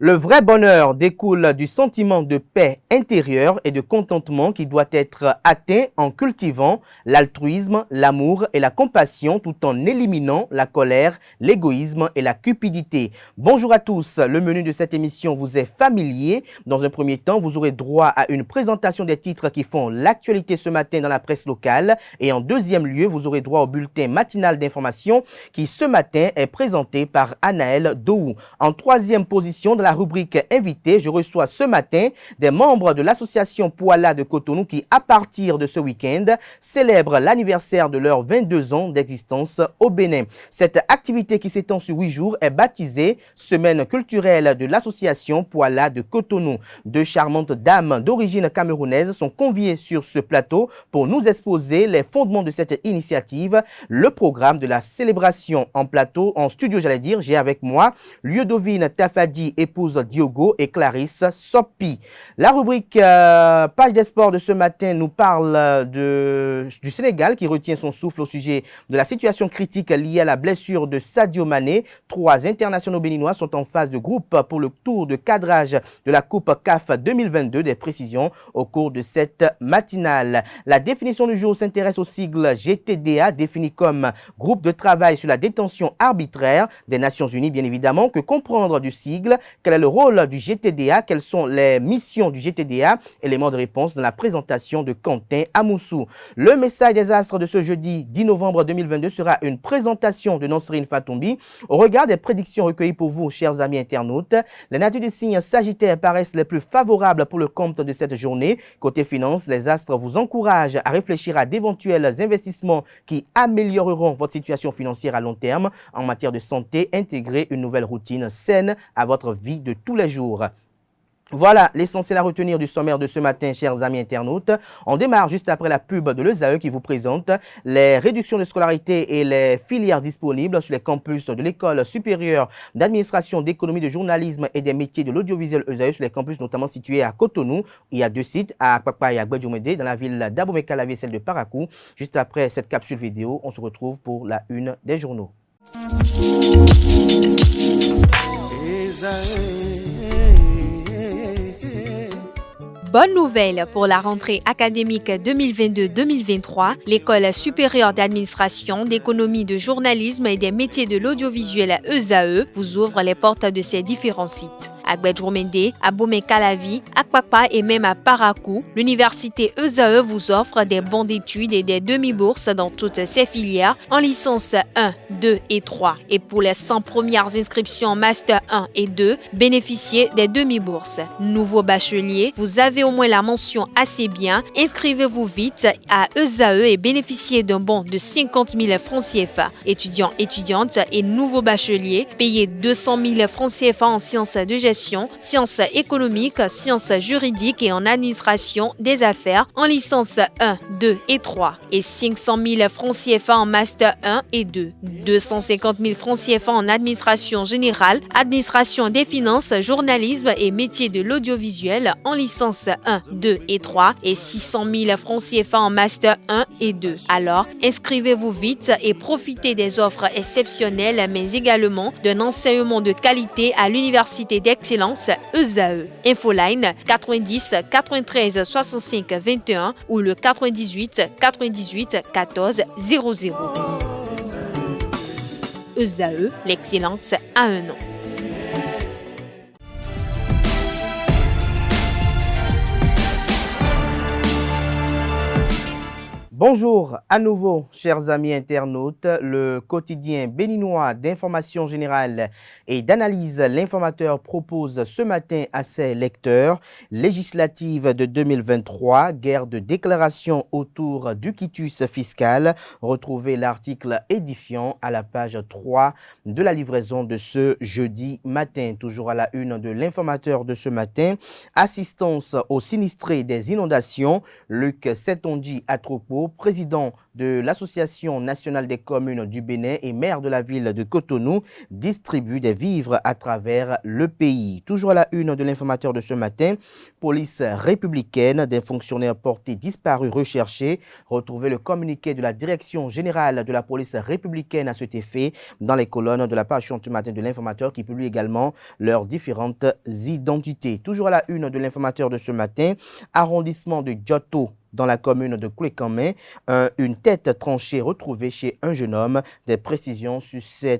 Le vrai bonheur découle du sentiment de paix intérieure et de contentement qui doit être atteint en cultivant l'altruisme, l'amour et la compassion tout en éliminant la colère, l'égoïsme et la cupidité. Bonjour à tous, le menu de cette émission vous est familier. Dans un premier temps, vous aurez droit à une présentation des titres qui font l'actualité ce matin dans la presse locale et en deuxième lieu, vous aurez droit au bulletin matinal d'information qui ce matin est présenté par Anaël Dohou. En troisième position de la rubrique invité, je reçois ce matin des membres de l'association Poala de Cotonou qui, à partir de ce week-end, célèbrent l'anniversaire de leurs 22 ans d'existence au Bénin. Cette activité qui s'étend sur 8 jours est baptisée Semaine culturelle de l'association Poala de Cotonou. Deux charmantes dames d'origine camerounaise sont conviées sur ce plateau pour nous exposer les fondements de cette initiative, le programme de la célébration en plateau, en studio, j'ai avec moi Liudovine Tafadi, épouse Diogo, et Clarisse Sopi. La rubrique page des sports de ce matin nous parle du Sénégal qui retient son souffle au sujet de la situation critique liée à la blessure de Sadio Mané. 3 internationaux béninois sont en phase de groupe pour le tour de cadrage de la Coupe CAF 2022. Des précisions au cours de cette matinale. La définition du jour s'intéresse au sigle GTDA, défini comme groupe de travail sur la détention arbitraire des Nations Unies, bien évidemment. Que comprendre du sigle? Quel est le rôle du GTDA? Quelles sont les missions du GTDA? Éléments de réponse dans la présentation de Quentin Amoussou. Le message des astres de ce jeudi 10 novembre 2022 sera une présentation de Nosrine Fatoumbi. Au regard des prédictions recueillies pour vous, chers amis internautes, les natures des signes sagittaires paraissent les plus favorables pour le compte de cette journée. Côté finance, les astres vous encouragent à réfléchir à d'éventuels investissements qui amélioreront votre situation financière à long terme. En matière de santé, intégrer une nouvelle routine saine à votre vie de tous les jours. Voilà l'essentiel à retenir du sommaire de ce matin, chers amis internautes. On démarre juste après la pub de l'ESAE qui vous présente les réductions de scolarité et les filières disponibles sur les campus de l'École supérieure d'administration, d'économie, de journalisme et des métiers de l'audiovisuel ESAE sur les campus notamment situés à Cotonou. Il y a 2 sites, à Akpakpa et à Gbedjomede, dans la ville d'Abomey-Calavi et celle de Parakou. Juste après cette capsule vidéo, on se retrouve pour la une des journaux. Bonne nouvelle pour la rentrée académique 2022-2023. L'École supérieure d'administration, d'économie, de journalisme et des métiers de l'audiovisuel ESAE vous ouvre les portes de ses différents sites. À Gbedjomede, à Abomey-Calavi, à Akpakpa et même à Parakou, l'université ESAE vous offre des bons d'études et des demi-bourses dans toutes ses filières en licence 1, 2 et 3. Et pour les 100 premières inscriptions en master 1 et 2, bénéficiez des demi-bourses. Nouveau bachelier, vous avez au moins la mention assez bien. Inscrivez-vous vite à ESAE et bénéficiez d'un bon de 50 000 francs CFA. Étudiants, étudiantes et nouveaux bacheliers, payez 200 000 francs CFA en sciences de gestion, sciences économiques, sciences juridiques et en administration des affaires en licence 1, 2 et 3 et 500 000 francs CFA en master 1 et 2, 250 000 francs CFA en administration générale, administration des finances, journalisme et métiers de l'audiovisuel en licence 1, 2 et 3 et 600 000 francs CFA en master 1 et 2. Alors, inscrivez-vous vite et profitez des offres exceptionnelles mais également d'un enseignement de qualité à l'université d'excellence ESAE. Infoline 90 93 65 21 ou le 98 98 14 00. ESAE, l'excellence à un nom. Bonjour à nouveau, chers amis internautes. Le quotidien béninois d'information générale et d'analyse, l'informateur propose ce matin à ses lecteurs législative de 2023, guerre de déclaration autour du quitus fiscal. Retrouvez l'article édifiant à la page 3 de la livraison de ce jeudi matin. Toujours à la une de l'informateur de ce matin, assistance aux sinistrés des inondations. Luc Setonji à Tropo président de l'Association nationale des communes du Bénin et maire de la ville de Cotonou, distribue des vivres à travers le pays. Toujours à la une de l'informateur de ce matin, police républicaine, des fonctionnaires portés disparus recherchés. Retrouvez le communiqué de la direction générale de la police républicaine à cet effet dans les colonnes de la page ce matin de l'informateur qui publie également leurs différentes identités. Toujours à la une de l'informateur de ce matin, arrondissement de Djoto dans la commune de Kouékamé, une tête tranchée retrouvée chez un jeune homme. Des précisions sur ce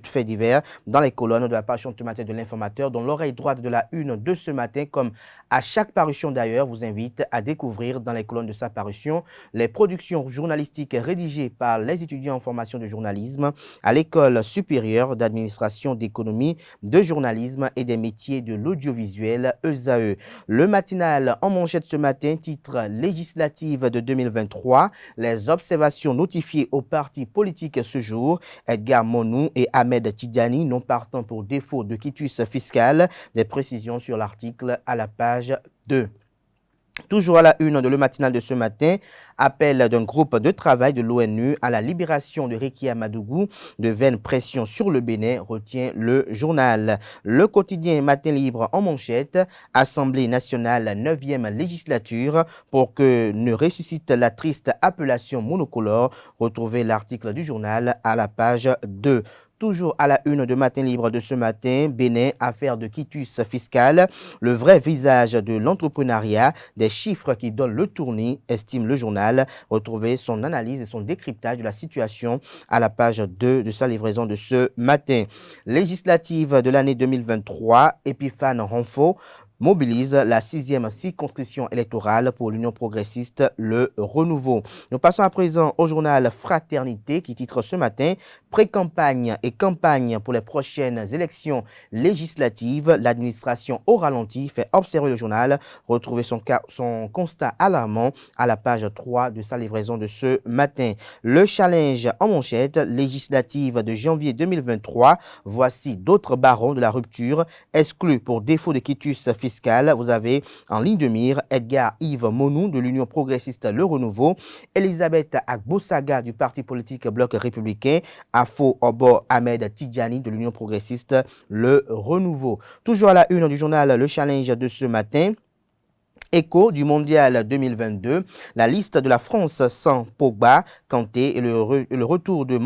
fait divers dans les colonnes de la parution ce matin de l'informateur, dont l'oreille droite de la une de ce matin, comme à chaque parution d'ailleurs, vous invite à découvrir dans les colonnes de sa parution les productions journalistiques rédigées par les étudiants en formation de journalisme à l'École supérieure d'administration d'économie, de journalisme et des métiers de l'audiovisuel ESAE. Le matinal en manchette ce matin titre législative de 2023, les observations notifiées aux partis politiques ce jour, Edgar Monou et Ahmed Tidjani non partant pour défaut de quitus fiscal. Des précisions sur l'article à la page 2. Toujours à la une de le matinal de ce matin, appel d'un groupe de travail de l'ONU à la libération de Rekia Madougou, de vaine pression sur le Bénin, retient le journal. Le quotidien Matin Libre en manchette, Assemblée nationale 9e législature pour que ne ressuscite la triste appellation monocolore. Retrouvez l'article du journal à la page 2. Toujours à la une de Matin Libre de ce matin, Bénin, affaire de quitus fiscal, le vrai visage de l'entrepreneuriat, des chiffres qui donnent le tournis, estime le journal. Retrouvez son analyse et son décryptage de la situation à la page 2 de sa livraison de ce matin. Législative de l'année 2023, Epiphane Renfo mobilise la 6e circonscription électorale pour l'Union progressiste, le Renouveau. Nous passons à présent au journal Fraternité qui titre ce matin « Pré-campagne et campagne pour les prochaines élections législatives. L'administration au ralenti » fait observer le journal. Retrouvez son constat alarmant à la page 3 de sa livraison de ce matin. Le challenge en manchette législative de janvier 2023. Voici d'autres barons de la rupture exclus pour défaut de quitus fiscal. Vous avez en ligne de mire Edgar Yves Monou de l'Union progressiste Le Renouveau, Elisabeth Agbosaga du parti politique Bloc républicain, Afo Obo Ahmed Tidjani de l'Union progressiste Le Renouveau. Toujours à la une du journal Le Challenge de ce matin. Écho du mondial 2022, la liste de la France sans Pogba, Kanté et le retour de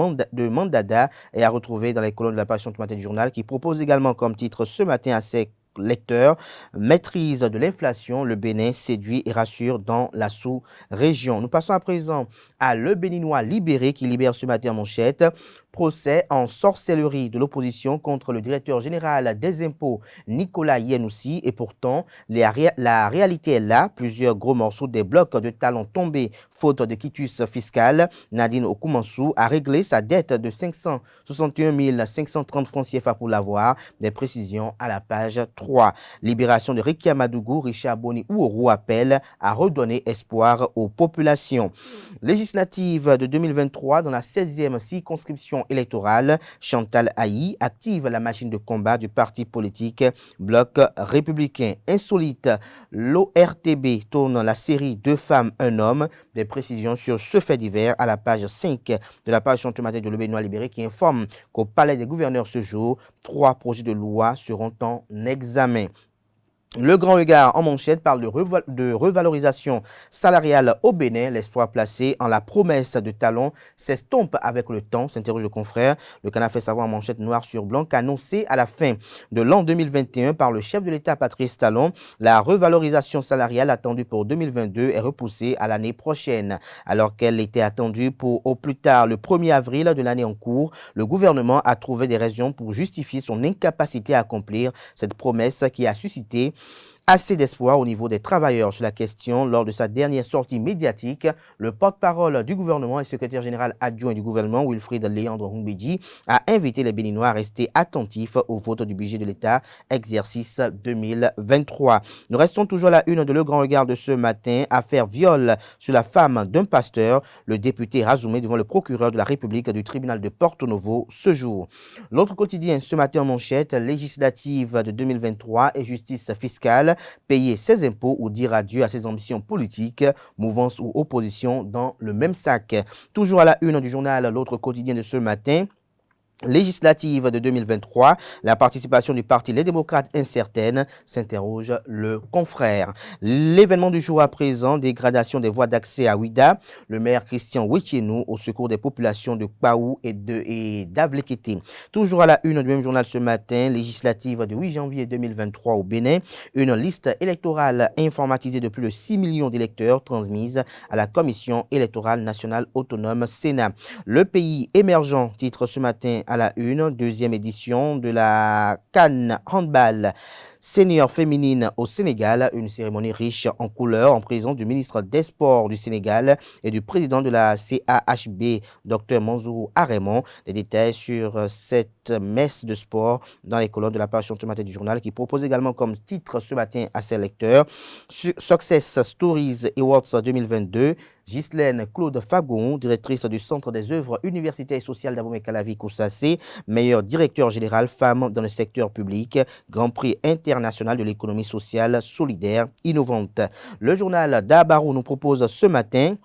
Mandanda est à retrouver dans les colonnes de la page ce matin du journal qui propose également comme titre ce matin à ses lecteurs, maîtrise de l'inflation, le Bénin séduit et rassure dans la sous-région. Nous passons à présent à Le Béninois libéré qui libère ce matin en manchette. Procès en sorcellerie de l'opposition contre le directeur général des impôts Nicolas Yenoussi. Et pourtant, la réalité est là. Plusieurs gros morceaux des blocs de talons tombés faute de quitus fiscal. Nadine Okoumansou a réglé sa dette de 561 530 francs CFA pour l'avoir. Des précisions à la page 3. Libération de Rekia Madougou, Richard Boni Ouourou appelle à redonner espoir aux populations. Législative de 2023 dans la 16e circonscription électorale, Chantal Aï active la machine de combat du parti politique Bloc républicain. Insolite, l'ORTB tourne la série Deux femmes, un homme. Des précisions sur ce fait divers à la page 5 de la page ce matin de Le Béninois libéré qui informe qu'au Palais des gouverneurs ce jour, 3 projets de loi seront en examen. Le Grand Regard en manchette parle de revalorisation salariale au Bénin. L'espoir placé en la promesse de talons s'estompe avec le temps, s'interroge le confrère. Le Canard fait savoir en manchette noir sur blanc qu'annoncé à la fin de l'an 2021 par le chef de l'État Patrice Talon, la revalorisation salariale attendue pour 2022 est repoussée à l'année prochaine. Alors qu'elle était attendue pour au plus tard le 1er avril de l'année en cours, le gouvernement a trouvé des raisons pour justifier son incapacité à accomplir cette promesse qui a suscité assez d'espoir au niveau des travailleurs sur la question. Lors de sa dernière sortie médiatique, le porte-parole du gouvernement et secrétaire général adjoint du gouvernement, Wilfried Léandre Humbedji, a invité les Béninois à rester attentifs au vote du budget de l'État, exercice 2023. Nous restons toujours à la une de Le Grand Regard de ce matin. Affaire viol sur la femme d'un pasteur. Le député Razoumé devant le procureur de la République du tribunal de Porto Novo ce jour. L'autre quotidien ce matin en manchette, législative de 2023 et justice fiscale. nationale, payer ses impôts ou dire adieu à ses ambitions politiques, mouvance ou opposition dans le même sac. Toujours à la une du journal L'Autre quotidien de ce matin, législative de 2023, la participation du parti Les Démocrates incertaine, s'interroge le confrère. L'événement du jour à présent, dégradation des voies d'accès à Ouida, le maire Christian Wetchenou au secours des populations de Kpaou et d'Avlekete. Toujours à la une du même journal ce matin, législative de 8 janvier 2023 au Bénin, une liste électorale informatisée de plus de 6 millions d'électeurs transmise à la Commission électorale nationale autonome Sénat. Le pays émergent, titre ce matin à la une, deuxième édition de la CAN Handball senior féminine au Sénégal, une cérémonie riche en couleurs en présence du ministre des Sports du Sénégal et du président de la CAHB, Dr Mansourou Arémon. Des détails sur cette messe de sport dans les colonnes de la page ce matin du journal qui propose également comme titre ce matin à ses lecteurs Success Stories Awards 2022. Ghislaine Claude Fagon, directrice du Centre des œuvres universitaires et sociales d'Abomey-Calavi Koussacé, meilleur directeur général femme dans le secteur public, Grand Prix international de l'économie sociale solidaire innovante. Le journal d'Abarou nous propose ce matin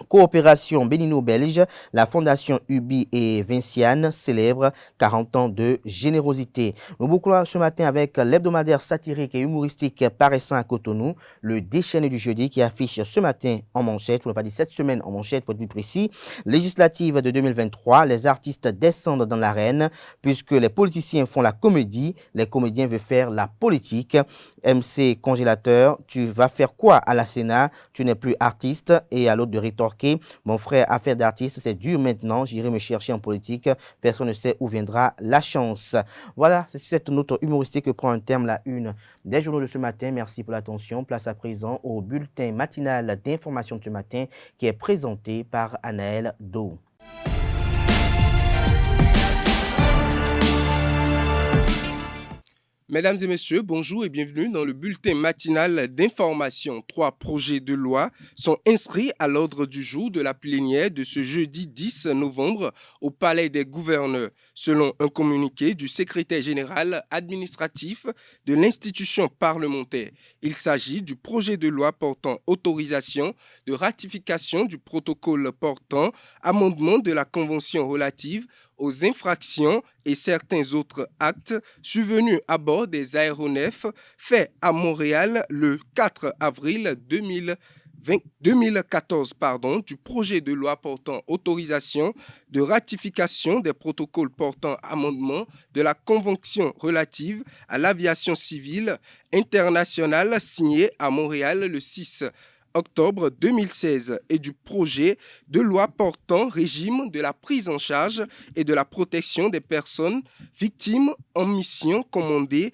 coopération bénino-belge, la fondation Ubi et Vinciane célèbre 40 ans de générosité. Nous bouclons ce matin avec l'hebdomadaire satirique et humoristique paraissant à Cotonou, le déchaîné du jeudi qui affiche ce matin en manchette, pour ne pas dire cette semaine en manchette pour être plus précis, législative de 2023, les artistes descendent dans l'arène puisque les politiciens font la comédie, les comédiens veulent faire la politique. MC Congélateur, tu vas faire quoi à la Sénat? Tu n'es plus artiste. Et à l'autre de rétorquer, mon frère, affaire d'artiste, c'est dur maintenant, j'irai me chercher en politique, personne ne sait où viendra la chance. Voilà, c'est sur cette note humoristique que prend un terme la une des journaux de ce matin. Merci pour l'attention. Place à présent au bulletin matinal d'information de ce matin qui est présenté par Anaël Do. Mesdames et messieurs, bonjour et bienvenue dans le bulletin matinal d'information. 3 projets de loi sont inscrits à l'ordre du jour de la plénière de ce jeudi 10 novembre au Palais des Gouverneurs, selon un communiqué du secrétaire général administratif de l'institution parlementaire. Il s'agit du projet de loi portant autorisation de ratification du protocole portant amendement de la Convention relative aux infractions et certains autres actes survenus à bord des aéronefs faits à Montréal le 4 avril 2014 du projet de loi portant autorisation de ratification des protocoles portant amendement de la Convention relative à l'aviation civile internationale signée à Montréal le 6 octobre 2016 et du projet de loi portant régime de la prise en charge et de la protection des personnes victimes en mission commandée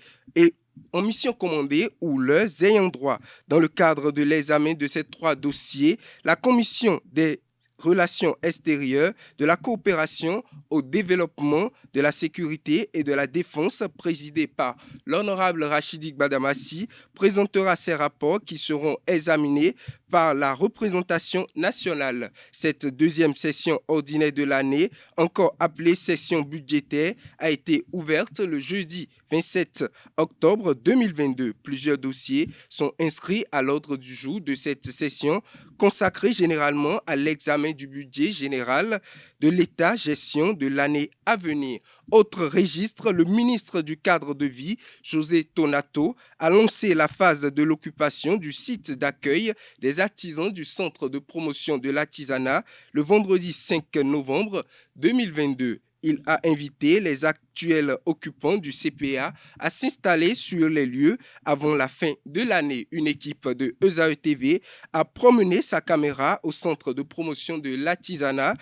ou leurs ayants droit. Dans le cadre de l'examen de ces 3 dossiers, la Commission des Relations extérieures, de la coopération au développement, de la sécurité et de la défense, présidée par l'honorable Rachidi Gbadamassi, présentera ses rapports qui seront examinés par la représentation nationale. Cette deuxième session ordinaire de l'année, encore appelée session budgétaire, a été ouverte le jeudi 27 octobre 2022. Plusieurs dossiers sont inscrits à l'ordre du jour de cette session, consacrée généralement à l'examen du budget général de l'État, gestion de l'année à venir. Autre registre, le ministre du Cadre de vie, José Tonato, a lancé la phase de l'occupation du site d'accueil des artisans du Centre de promotion de l'artisanat le vendredi 5 novembre 2022. Il a invité les actuels occupants du CPA à s'installer sur les lieux avant la fin de l'année. Une équipe de ESAE TV a promené sa caméra au Centre de promotion de l'artisanat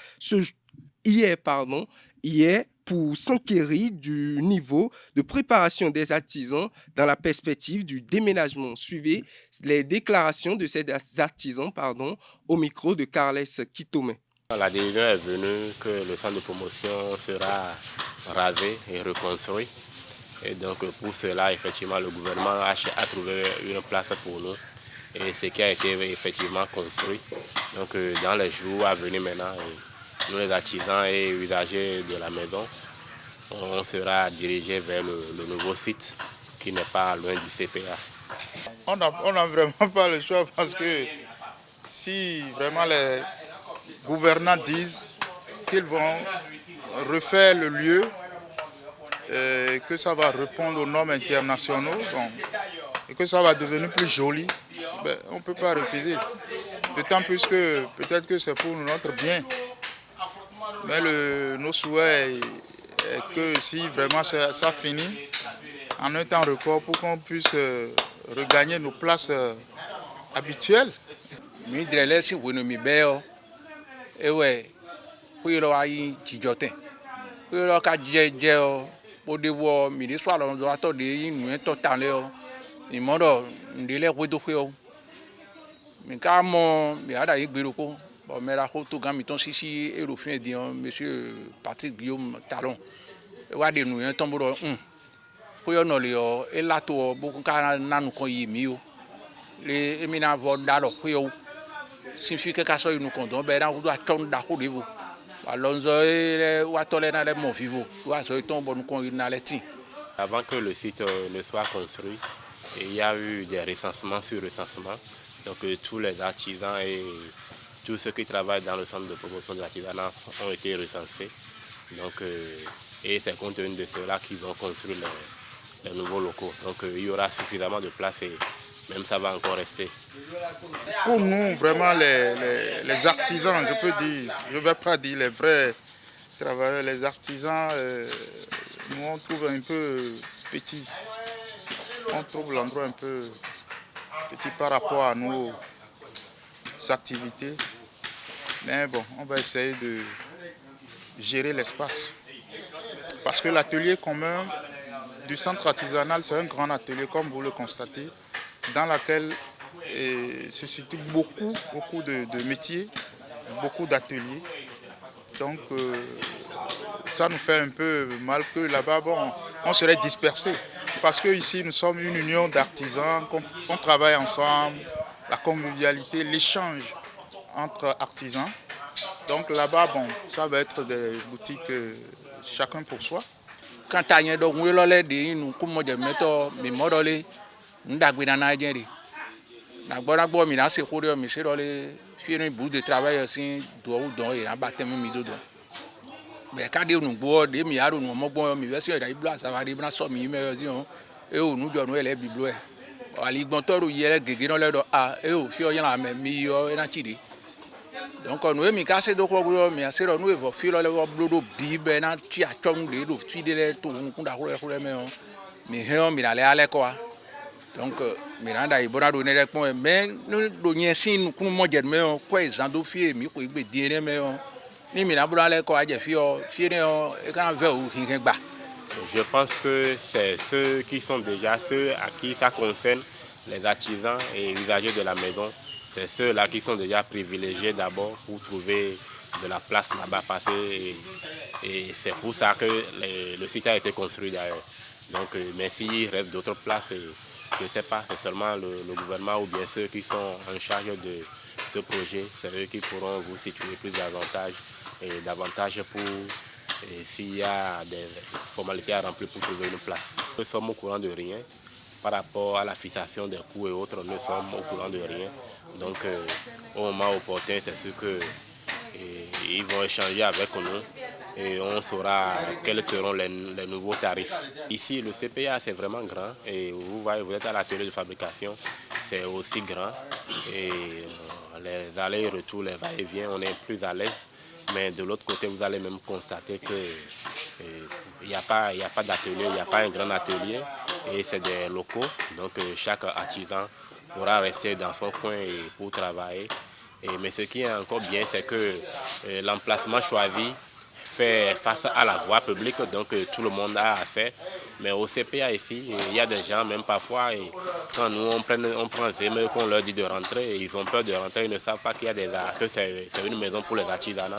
hier pour s'enquérir du niveau de préparation des artisans dans la perspective du déménagement. Suivez les déclarations de ces artisans au micro de Carles Kitome. La décision est venue que le centre de promotion sera rasé et reconstruit. Et donc pour cela, effectivement, le gouvernement a trouvé une place pour nous. Et ce qui a été effectivement construit. Donc dans les jours à venir maintenant, nous les artisans et usagers de la maison, on sera dirigés vers le nouveau site qui n'est pas loin du CPA. On n'a vraiment pas le choix parce que si vraiment les gouvernants disent qu'ils vont refaire le lieu, que ça va répondre aux normes internationaux et que ça va devenir plus joli, on ne peut pas refuser. D'autant plus que peut-être que c'est pour notre bien. Mais nos souhaits est que si vraiment ça finit en un temps record pour qu'on puisse regagner nos places habituelles. Monsieur Patrick Guillaume Talon, les éminents vont dans le signifie que quand nous comptons, on doit attendre d'accord de vous. Avant que le site ne soit construit, il y a eu des recensements sur recensement. Donc tous les artisans et tous ceux qui travaillent dans le centre de promotion de l'artisanat ont été recensés. Donc, et c'est compte tenu de cela qu'ils ont construit les nouveaux locaux. Donc il y aura suffisamment de place et même ça va encore rester. Pour nous, vraiment, les artisans, je peux dire, je ne vais pas dire les vrais travailleurs, les artisans, nous on trouve un peu petit. On trouve l'endroit un peu petit par rapport à nos activités. Mais bon, on va essayer de gérer l'espace. Parce que l'atelier commun du centre artisanal, c'est un grand atelier, comme vous le constatez, dans lequel se situent beaucoup de métiers, beaucoup d'ateliers. Donc ça nous fait un peu mal que là-bas, on serait dispersés. Parce qu'ici, nous sommes une union d'artisans, on travaille ensemble, la convivialité, l'échange entre artisans. Donc là-bas, ça va être des boutiques chacun pour soi. Quand tu as un peu de travail aussi, mais quand on boit des milliards, on m'a bon, mais bien sûr, ça va arriver à 100 000 et on nous donne les bibliothèques. À l'Igbantor, il y a des gens qui ont et au fur et à mesure, il y a des donc, nous avons cassé de quoi, mais c'est nous avons fait le boulot bible, qui a tombé, le fidèle, tout le monde a roulé, mais on a allé quoi. Donc, Miranda, il va donner les points, mais nous donnons si nous pouvons dire, mais quoi, ils ont fait, mais quoi, ils dire, mais je pense que c'est ceux qui sont déjà ceux à qui ça concerne, les artisans et usagers de la maison. C'est ceux-là qui sont déjà privilégiés d'abord pour trouver de la place là-bas passer. Et c'est pour ça que le site a été construit d'ailleurs. Donc, mais s'il reste d'autres places, je ne sais pas, c'est seulement le gouvernement ou bien ceux qui sont en charge de ce projet, c'est eux qui pourront vous situer plus davantage pour s'il y a des formalités à remplir pour trouver une place. Nous sommes au courant de rien par rapport à la fixation des coûts et autres, nous sommes au courant de rien. Donc au moment opportun, c'est sûr qu'ils vont échanger avec nous et on saura quels seront les nouveaux tarifs. Ici, le CPA, c'est vraiment grand et vous voyez, vous êtes à l'atelier de fabrication, c'est aussi grand et les allers et retours, les va-et-vient, on est plus à l'aise. Mais de l'autre côté, vous allez même constater qu'il n'y a pas d'atelier, il n'y a pas un grand atelier et c'est des locaux. Donc chaque artisan pourra rester dans son coin pour travailler. Mais ce qui est encore bien, c'est que l'emplacement choisi fait face à la voie publique, donc tout le monde a accès. Mais au CPA ici, il y a des gens, même parfois, quand nous on prend Zéme, qu'on leur dit de rentrer, ils ont peur de rentrer, ils ne savent pas qu'il y a que c'est une maison pour les artisans,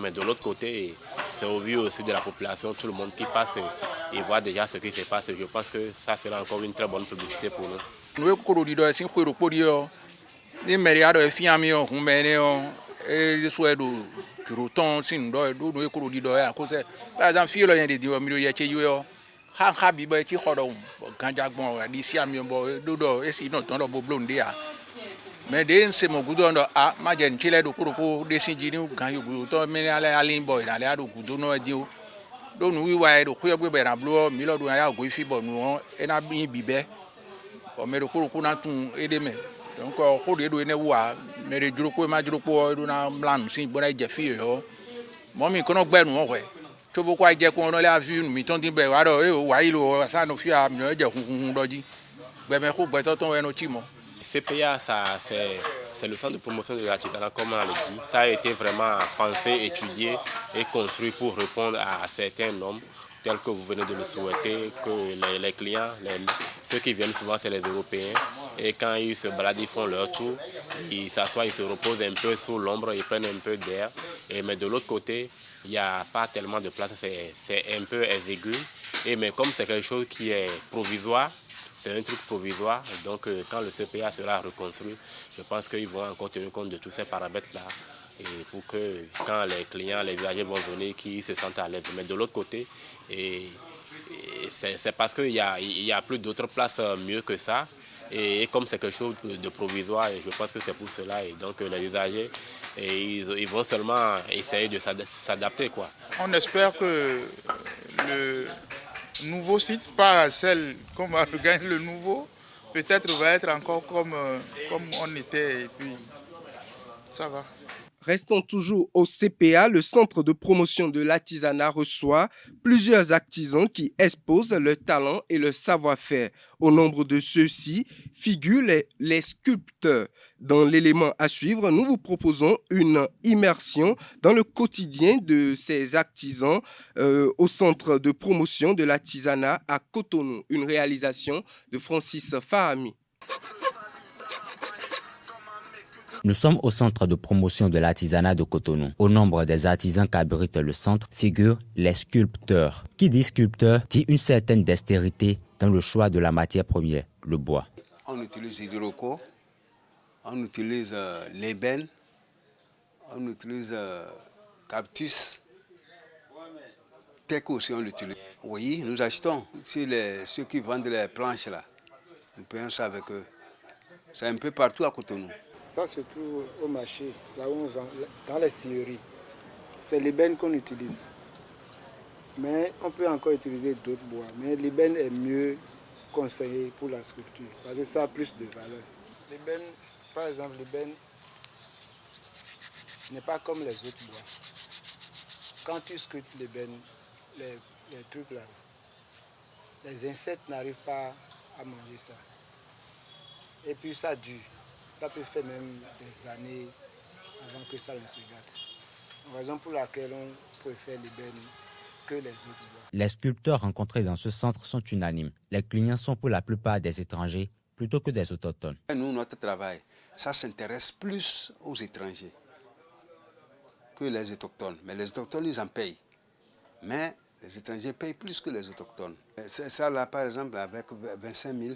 mais de l'autre côté, c'est au vu aussi de la population, tout le monde qui passe, il voit déjà ce qui se passe. Je pense que ça sera encore une très bonne publicité pour nous. Par exemple, ha bi ba ti khodo ganja gbon di si ami bo do esi no ton do boblo ndia mais de se mo gudo ndo a ma je ntile do kuruku de sinji ni gan yugu to mi ale alin boy na ale do gudo no di o do nu wi wa do kuyo gbe na blo mi lo do ya go fi bo nu e na bi bibe o me do kuruku na tun ede me donc ko de do ene wa me de juruko ma juruko do na mlan sin bo na je fi yo mo mi kono gbe nu o we to bo kwa je ko no le avu mi ton din be wa do e wa ilo sa no fi a mi je kun doji gbe me ko gbe to ton we no ti mo. CPA, c'est le centre de promotion de l'artisanat, comme on l'a dit. Ça a été vraiment pensé, étudié et construit pour répondre à certains normes, tels que vous venez de le souhaiter, que les clients, ceux qui viennent souvent, c'est les Européens. Et quand ils se baladent, ils font leur tour, ils s'assoient, ils se reposent un peu sous l'ombre, ils prennent un peu d'air. Mais de l'autre côté, il n'y a pas tellement de place, c'est un peu exigu. Mais comme c'est quelque chose qui est provisoire, c'est un truc provisoire, donc quand le CPA sera reconstruit, je pense qu'ils vont encore tenir compte de tous ces paramètres-là et pour que quand les clients, les usagers vont venir, qu'ils se sentent à l'aise. Mais de l'autre côté, c'est parce qu'il y a plus d'autres places mieux que ça. Et comme c'est quelque chose de provisoire, je pense que c'est pour cela. Et donc les usagers, ils vont seulement essayer de s'adapter, quoi. On espère que le nouveau site, pas celle qu'on va regagner le nouveau, peut-être va être encore comme on était et puis ça va. Restons toujours au CPA, le centre de promotion de l'artisanat reçoit plusieurs artisans qui exposent leur talent et leur savoir-faire. Au nombre de ceux-ci figurent les sculpteurs. Dans l'élément à suivre, nous vous proposons une immersion dans le quotidien de ces artisans au centre de promotion de l'artisanat à Cotonou. Une réalisation de Francis Fahami. Nous sommes au centre de promotion de l'artisanat de Cotonou. Au nombre des artisans qu'abrite le centre figurent les sculpteurs. Qui dit sculpteur dit une certaine dextérité dans le choix de la matière première, le bois. On utilise hydroco, on utilise l'ébène, on utilise cactus, teco aussi on l'utilise. Oui, nous achetons. Si ceux qui vendent les planches là, nous payons ça avec eux. C'est un peu partout à Cotonou. Ça se trouve au marché, là où on vend, dans les scieries. C'est l'ébène qu'on utilise. Mais on peut encore utiliser d'autres bois. Mais l'ébène est mieux conseillé pour la sculpture, parce que ça a plus de valeur. L'ébène, par exemple, l'ébène n'est pas comme les autres bois. Quand tu sculptes l'ébène, les trucs là, les insectes n'arrivent pas à manger ça. Et puis ça dure. Ça peut faire même des années avant que ça ne se gâte. Raison pour laquelle on préfère l'ébène que les autres bois. Les sculpteurs rencontrés dans ce centre sont unanimes. Les clients sont pour la plupart des étrangers plutôt que des autochtones. Nous, notre travail, ça s'intéresse plus aux étrangers que les autochtones. Mais les autochtones, ils en payent. Mais les étrangers payent plus que les autochtones. C'est ça là, par exemple, avec 25 000,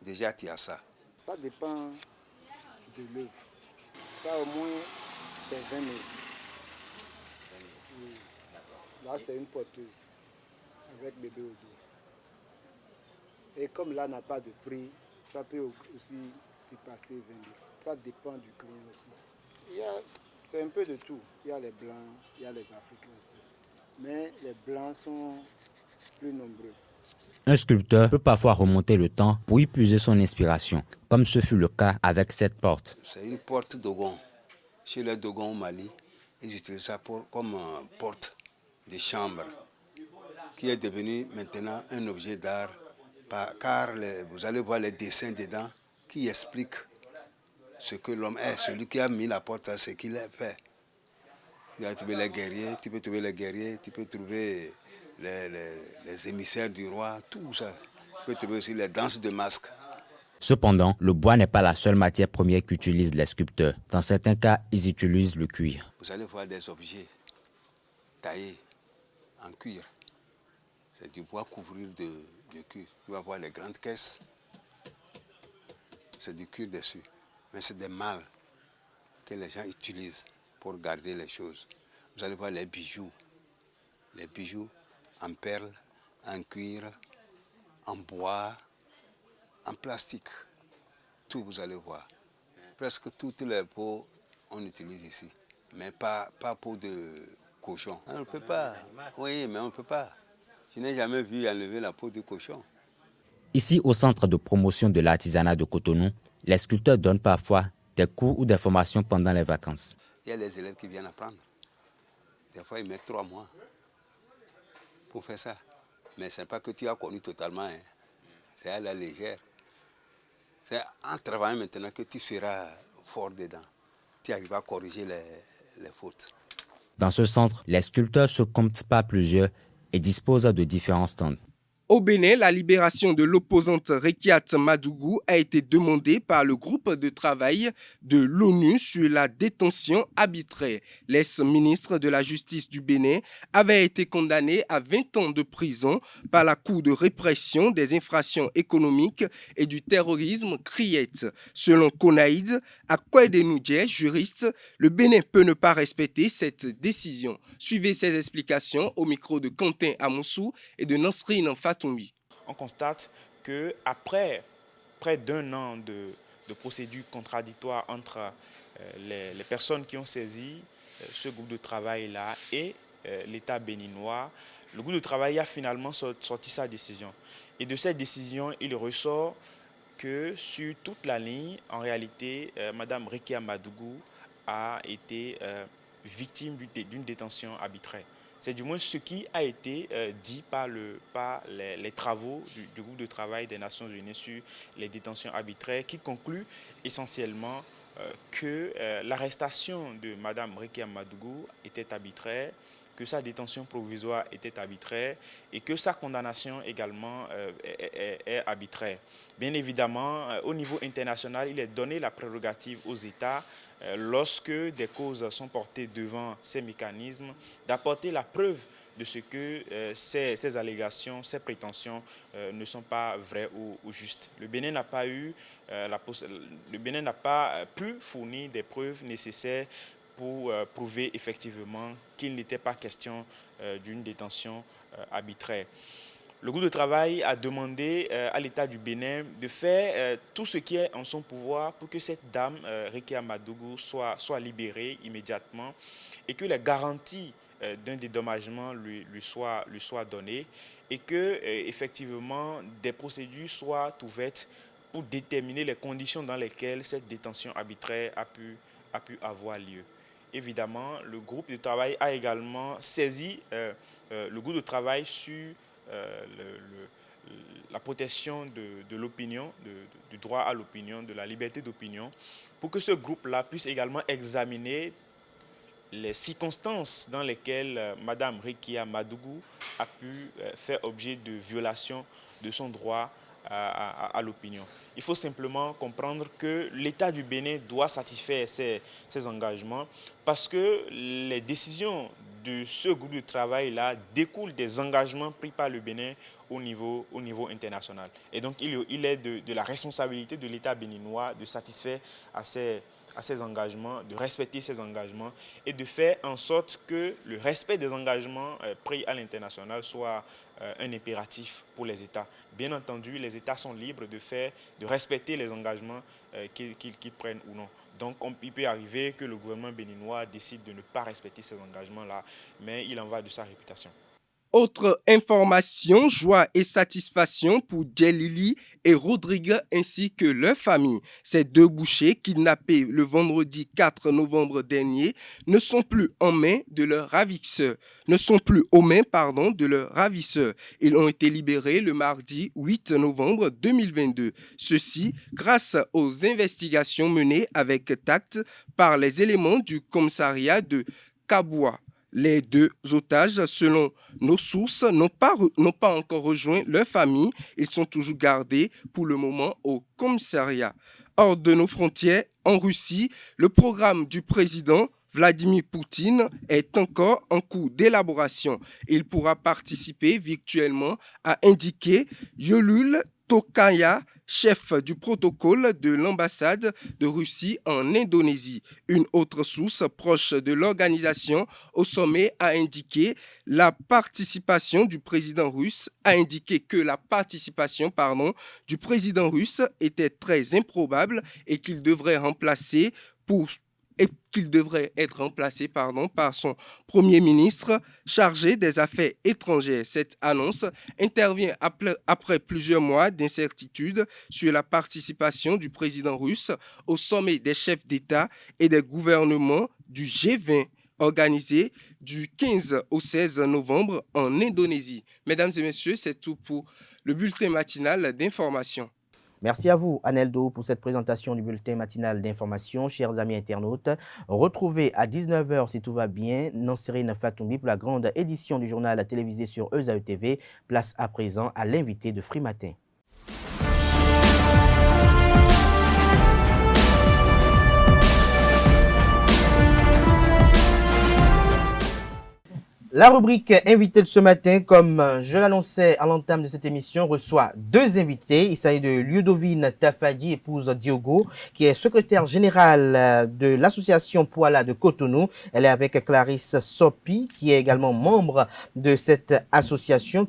déjà tu as ça. Ça dépend de l'œuvre. Ça au moins c'est 20 000. Oui. Là c'est une porteuse avec bébé au dos. Et comme là n'a pas de prix, ça peut aussi dépasser 20 000. Ça dépend du client aussi. C'est un peu de tout. Il y a les blancs, il y a les africains aussi. Mais les blancs sont plus nombreux. Un sculpteur peut parfois remonter le temps pour y puiser son inspiration, comme ce fut le cas avec cette porte. C'est une porte Dogon. Chez les Dogon au Mali, ils utilisent ça comme porte de chambre, qui est devenue maintenant un objet d'art, car vous allez voir les dessins dedans qui expliquent ce que l'homme est. Celui qui a mis la porte, c'est ce qu'il a fait. Tu peux trouver les guerriers, tu peux trouver les guerriers, tu peux trouver les émissaires du roi, tout ça. Tu peux trouver aussi les danses de masques. Cependant, le bois n'est pas la seule matière première qu'utilisent les sculpteurs. Dans certains cas, ils utilisent le cuir. Vous allez voir des objets taillés en cuir. C'est du bois couvrir de cuir. Tu vas voir les grandes caisses. C'est du cuir dessus. Mais c'est des malles que les gens utilisent pour garder les choses. Vous allez voir les bijoux en perles, en cuir, en bois, en plastique. Tout, vous allez voir. Presque toutes les peaux, on utilise ici. Mais pas peau de cochon. On ne peut pas. Oui, mais on ne peut pas. Je n'ai jamais vu enlever la peau de cochon. Ici, au centre de promotion de l'artisanat de Cotonou, les sculpteurs donnent parfois des cours ou des formations pendant les vacances. Il y a des élèves qui viennent apprendre. Des fois, ils mettent 3 mois pour faire ça. Mais ce n'est pas que tu as connu totalement. Hein. C'est à la légère. C'est en travaillant maintenant que tu seras fort dedans. Tu arrives à corriger les fautes. Dans ce centre, les sculpteurs se comptent par plusieurs et disposent de différents stands. Au Bénin, la libération de l'opposante Rekiat Madougou a été demandée par le groupe de travail de l'ONU sur la détention arbitraire. L'ex-ministre de la Justice du Bénin avait été condamné à 20 ans de prison par la Cour de répression des infractions économiques et du terrorisme CRIET. Selon Konaïd Akwedenoudje, juriste, le Bénin peut ne pas respecter cette décision. Suivez ses explications au micro de Quentin Amoussou et de Nasrine Fatoumbi. On constate qu'après près d'1 an de procédures contradictoires entre les personnes qui ont saisi ce groupe de travail-là et l'État béninois, le groupe de travail a finalement sorti sa décision. Et de cette décision, il ressort que sur toute la ligne, en réalité, Mme Rekia Madougou a été victime d'une détention arbitraire. C'est du moins ce qui a été dit par les travaux du groupe de travail des Nations Unies sur les détentions arbitraires, qui conclut essentiellement que l'arrestation de Mme Rekia Madougou était arbitraire, que sa détention provisoire était arbitraire et que sa condamnation également est arbitraire. Bien évidemment, au niveau international, il est donné la prérogative aux États, lorsque des causes sont portées devant ces mécanismes, d'apporter la preuve de ce que ces allégations, ces prétentions ne sont pas vraies ou justes. Le Bénin n'a pas pu fournir des preuves nécessaires pour prouver effectivement qu'il n'était pas question d'une détention arbitraire. Le groupe de travail a demandé à l'État du Bénin de faire tout ce qui est en son pouvoir pour que cette dame, Rekia Madougou, soit libérée immédiatement et que les garanties d'un dédommagement lui soient données et que effectivement des procédures soient ouvertes pour déterminer les conditions dans lesquelles cette détention arbitraire a pu avoir lieu. Évidemment, le groupe de travail a également saisi le groupe de travail sur la protection de l'opinion, du droit à l'opinion, de la liberté d'opinion, pour que ce groupe-là puisse également examiner les circonstances dans lesquelles Mme Rekia Madougou a pu faire objet de violation de son droit à l'opinion. Il faut simplement comprendre que l'État du Bénin doit satisfaire ses engagements parce que les décisions de ce groupe de travail-là découlent des engagements pris par le Bénin au niveau international. Et donc, il est de la responsabilité de l'État béninois de satisfaire à ces engagements, de respecter ces engagements et de faire en sorte que le respect des engagements pris à l'international soit un impératif pour les États. Bien entendu, les États sont libres de respecter les engagements qu'ils prennent ou non. Donc, il peut arriver que le gouvernement béninois décide de ne pas respecter ces engagements-là, mais il en va de sa réputation. Autre information, joie et satisfaction pour Djelili et Rodrigue ainsi que leur famille. Ces 2 bouchers kidnappés le vendredi 4 novembre dernier ne sont plus aux mains de leurs ravisseurs. Ils ont été libérés le mardi 8 novembre 2022. Ceci grâce aux investigations menées avec tact par les éléments du commissariat de Kaboua. Les 2 otages, selon nos sources, n'ont pas encore rejoint leur famille. Ils sont toujours gardés pour le moment au commissariat. Hors de nos frontières, en Russie, le programme du président Vladimir Poutine est encore en cours d'élaboration. Il pourra participer virtuellement, a indiqué Yolul Tokaya, chef du protocole de l'ambassade de Russie en Indonésie. Une autre source proche de l'organisation au sommet a indiqué que la participation du président russe était très improbable et qu'il devrait être remplacé par son Premier ministre chargé des Affaires étrangères. Cette annonce intervient après plusieurs mois d'incertitude sur la participation du président russe au sommet des chefs d'État et des gouvernements du G20 organisé du 15 au 16 novembre en Indonésie. Mesdames et messieurs, c'est tout pour le bulletin matinal d'information. Merci à vous, Aneldo, pour cette présentation du bulletin matinal d'information. Chers amis internautes, retrouvez à 19h, si tout va bien, Nansérine Fatoumbi pour la grande édition du journal télévisé sur ESAE TV. Place à présent à l'invité de Free Matin. La rubrique invité de ce matin, comme je l'annonçais à l'entame de cette émission, reçoit deux invités. Il s'agit de Ludovine Tafadi, épouse Diogo, qui est secrétaire générale de l'association Poala de Cotonou. Elle est avec Clarisse Sopi, qui est également membre de cette association,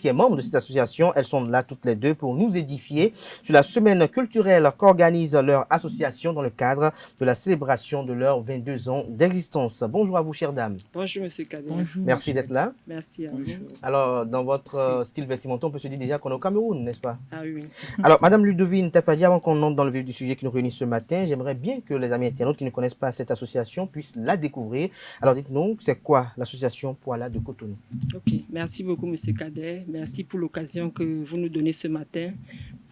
Elles sont là toutes les deux pour nous édifier sur la semaine culturelle qu'organise leur association dans le cadre de la célébration de leurs 22 ans d'existence. Bonjour à vous, chères dames. Bonjour, monsieur Kader. Bonjour. Merci d'être là. Merci à vous. Alors, dans votre style vestimentaire, on peut se dire déjà qu'on est au Cameroun, n'est-ce pas? Ah oui. Alors, Madame Ludovine Tafadi, avant qu'on entre dans le vif du sujet qui nous réunit ce matin, j'aimerais bien que les amis internautes qui ne connaissent pas cette association puissent la découvrir. Alors, dites-nous, c'est quoi l'association Poala de Cotonou? Ok, merci beaucoup, monsieur Kader. Merci pour l'occasion que vous nous donnez ce matin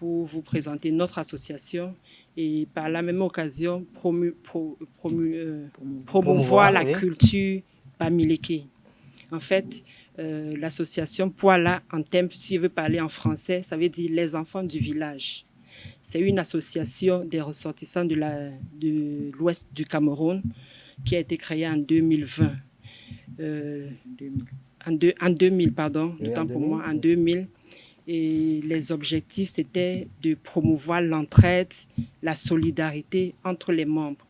pour vous présenter notre association et par la même occasion promouvoir la culture bamileke. En fait, l'association Poala, en termes, si je veux parler en français, ça veut dire les enfants du village. C'est une association des ressortissants de l'ouest du Cameroun qui a été créée en 2020. En 2000, pardon, autant pour moi, en 2000. Et les objectifs, c'était de promouvoir l'entraide, la solidarité entre les membres.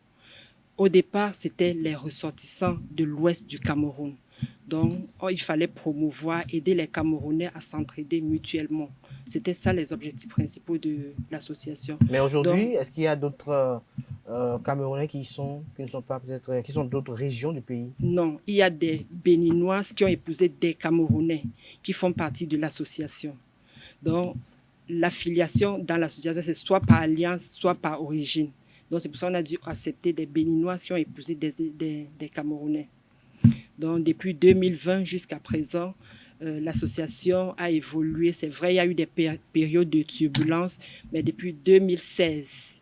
Au départ, c'était les ressortissants de l'ouest du Cameroun. Donc, il fallait promouvoir, aider les Camerounais à s'entraider mutuellement. C'était ça les objectifs principaux de l'association. Mais aujourd'hui, est-ce qu'il y a d'autres Camerounais qui sont d'autres régions du pays? Non, il y a des Béninoises qui ont épousé des Camerounais qui font partie de l'association. Donc, l'affiliation dans l'association, c'est soit par alliance, soit par origine. Donc, c'est pour ça qu'on a dû accepter des Béninoises qui ont épousé des Camerounais. Donc, depuis 2020 jusqu'à présent, l'association a évolué. C'est vrai, il y a eu des périodes de turbulence, mais depuis 2016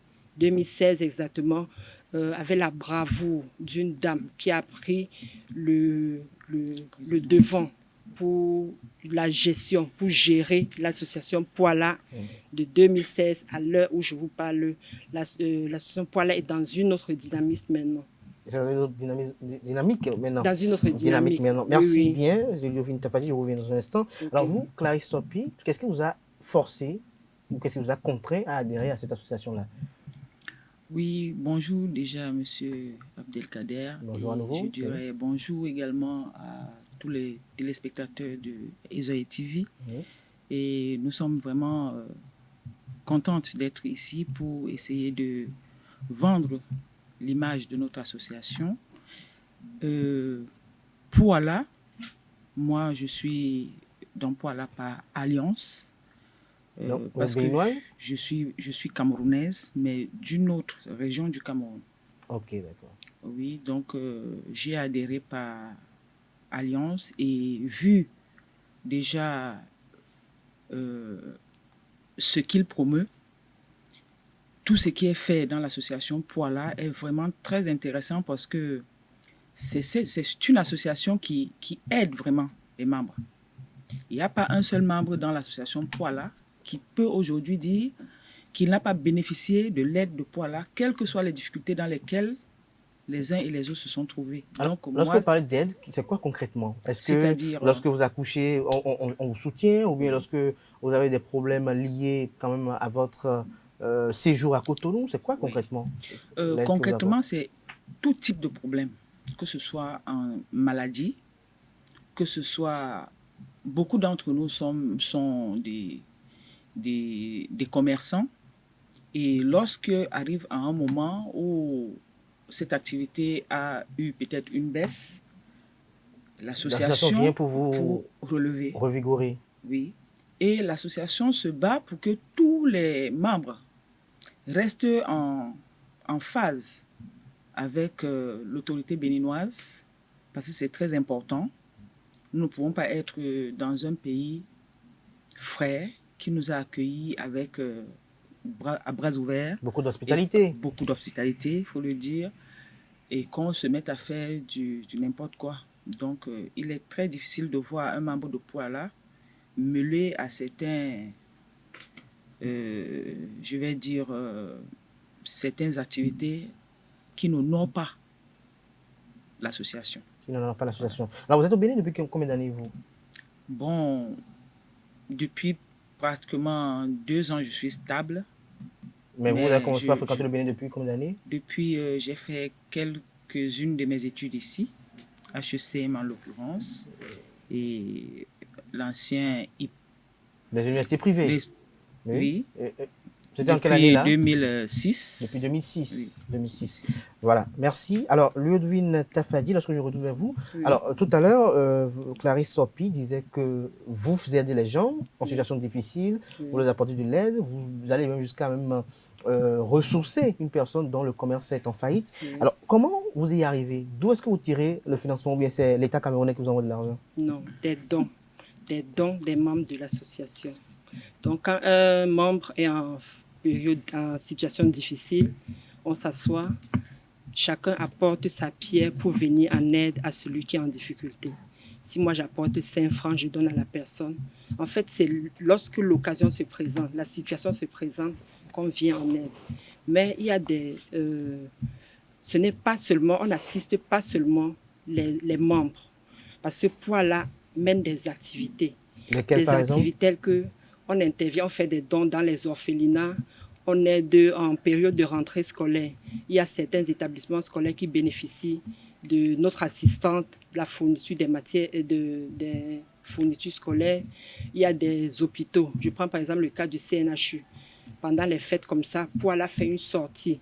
exactement, avec la bravoure d'une dame qui a pris le devant pour la gestion, pour gérer l'association Poala de 2016 à l'heure où je vous parle. L'association Poala est dans une autre dynamisme maintenant. Dynamique maintenant. Dans une autre dynamique maintenant. Merci bien, Ludovine Tafadi, je reviens dans un instant. Okay. Alors vous, Clarisse Sopi, qu'est-ce qui vous a forcé ou qu'est-ce qui vous a contraint à adhérer à cette association-là? Oui, bonjour déjà à monsieur Abdelkader. Bonjour à nouveau. Je dirais bonjour également à tous les téléspectateurs de ESAE TV. Et nous sommes vraiment contentes d'être ici pour essayer de vendre l'image de notre association. Poala, moi je suis dans Poala par alliance. Parce que je suis camerounaise, mais d'une autre région du Cameroun. Ok, d'accord. Oui, donc j'ai adhéré par alliance et vu déjà ce qu'il promeut, tout ce qui est fait dans l'association Poala est vraiment très intéressant parce que c'est une association qui aide vraiment les membres. Il n'y a pas un seul membre dans l'association Poala qui peut aujourd'hui dire qu'il n'a pas bénéficié de l'aide de Poala, quelles que soient les difficultés dans lesquelles les uns et les autres se sont trouvés. Alors, lorsque vous parlez d'aide, c'est quoi concrètement? Est-ce que lorsque vous accouchez, on vous soutient ou bien lorsque vous avez des problèmes liés quand même à votre séjour à Cotonou? C'est quoi concrètement? Concrètement, c'est tout type de problème, que ce soit en maladie, que ce soit... Beaucoup d'entre nous sont des commerçants. Et lorsque arrive à un moment où cette activité a eu peut-être une baisse, l'association vient pour relever. Revigorer. Oui. Et l'association se bat pour que tous les membres restent en phase avec l'autorité béninoise, parce que c'est très important. Nous ne pouvons pas être dans un pays frère qui nous a accueillis avec à bras ouverts. Beaucoup d'hospitalité. Beaucoup d'hospitalité, il faut le dire. Et qu'on se mette à faire du n'importe quoi. Donc, il est très difficile de voir un membre de Poala mêlé à certains, je vais dire, certaines activités qui n'honorent pas l'association. Qui n'honorent pas l'association. Alors, vous êtes au Bénin depuis combien d'années, vous? Bon, depuis pratiquement 2 ans, je suis stable. Mais vous avez commencé à fréquenter le Bénin depuis combien d'années? Depuis, j'ai fait quelques-unes de mes études ici, HECM en l'occurrence, et l'ancien IP. Des universités privées? Oui. C'était en quelle année là? 2006. Depuis 2006. Oui. 2006. Voilà, merci. Alors, Ludwine Tafadi, lorsque je retourne vers vous. Oui. Alors, tout à l'heure, Clarisse Sopi disait que vous aidez les gens en situation difficile, vous leur apportez de l'aide, vous allez même jusqu'à même ressourcer une personne dont le commerce est en faillite. Oui. Alors, comment vous y arrivez? D'où est-ce que vous tirez le financement ou bien c'est l'État camerounais qui vous envoie de l'argent? Non, des dons des membres de l'association. Donc, quand un membre est en situation difficile, on s'assoit, chacun apporte sa pierre pour venir en aide à celui qui est en difficulté. Si moi j'apporte 5 francs, je donne à la personne. En fait, c'est lorsque l'occasion se présente, la situation se présente, qu'on vient en aide. Mais il y a ce n'est pas seulement, on n'assiste pas seulement les membres, parce que Poala mène des activités. Lesquelles, par exemple? Telles que on intervient, on fait des dons dans les orphelinats. On est en période de rentrée scolaire. Il y a certains établissements scolaires qui bénéficient de notre assistante, la fourniture des matières et des fournitures scolaires. Il y a des hôpitaux. Je prends par exemple le cas du CNHU. Pendant les fêtes comme ça, Poala fait une sortie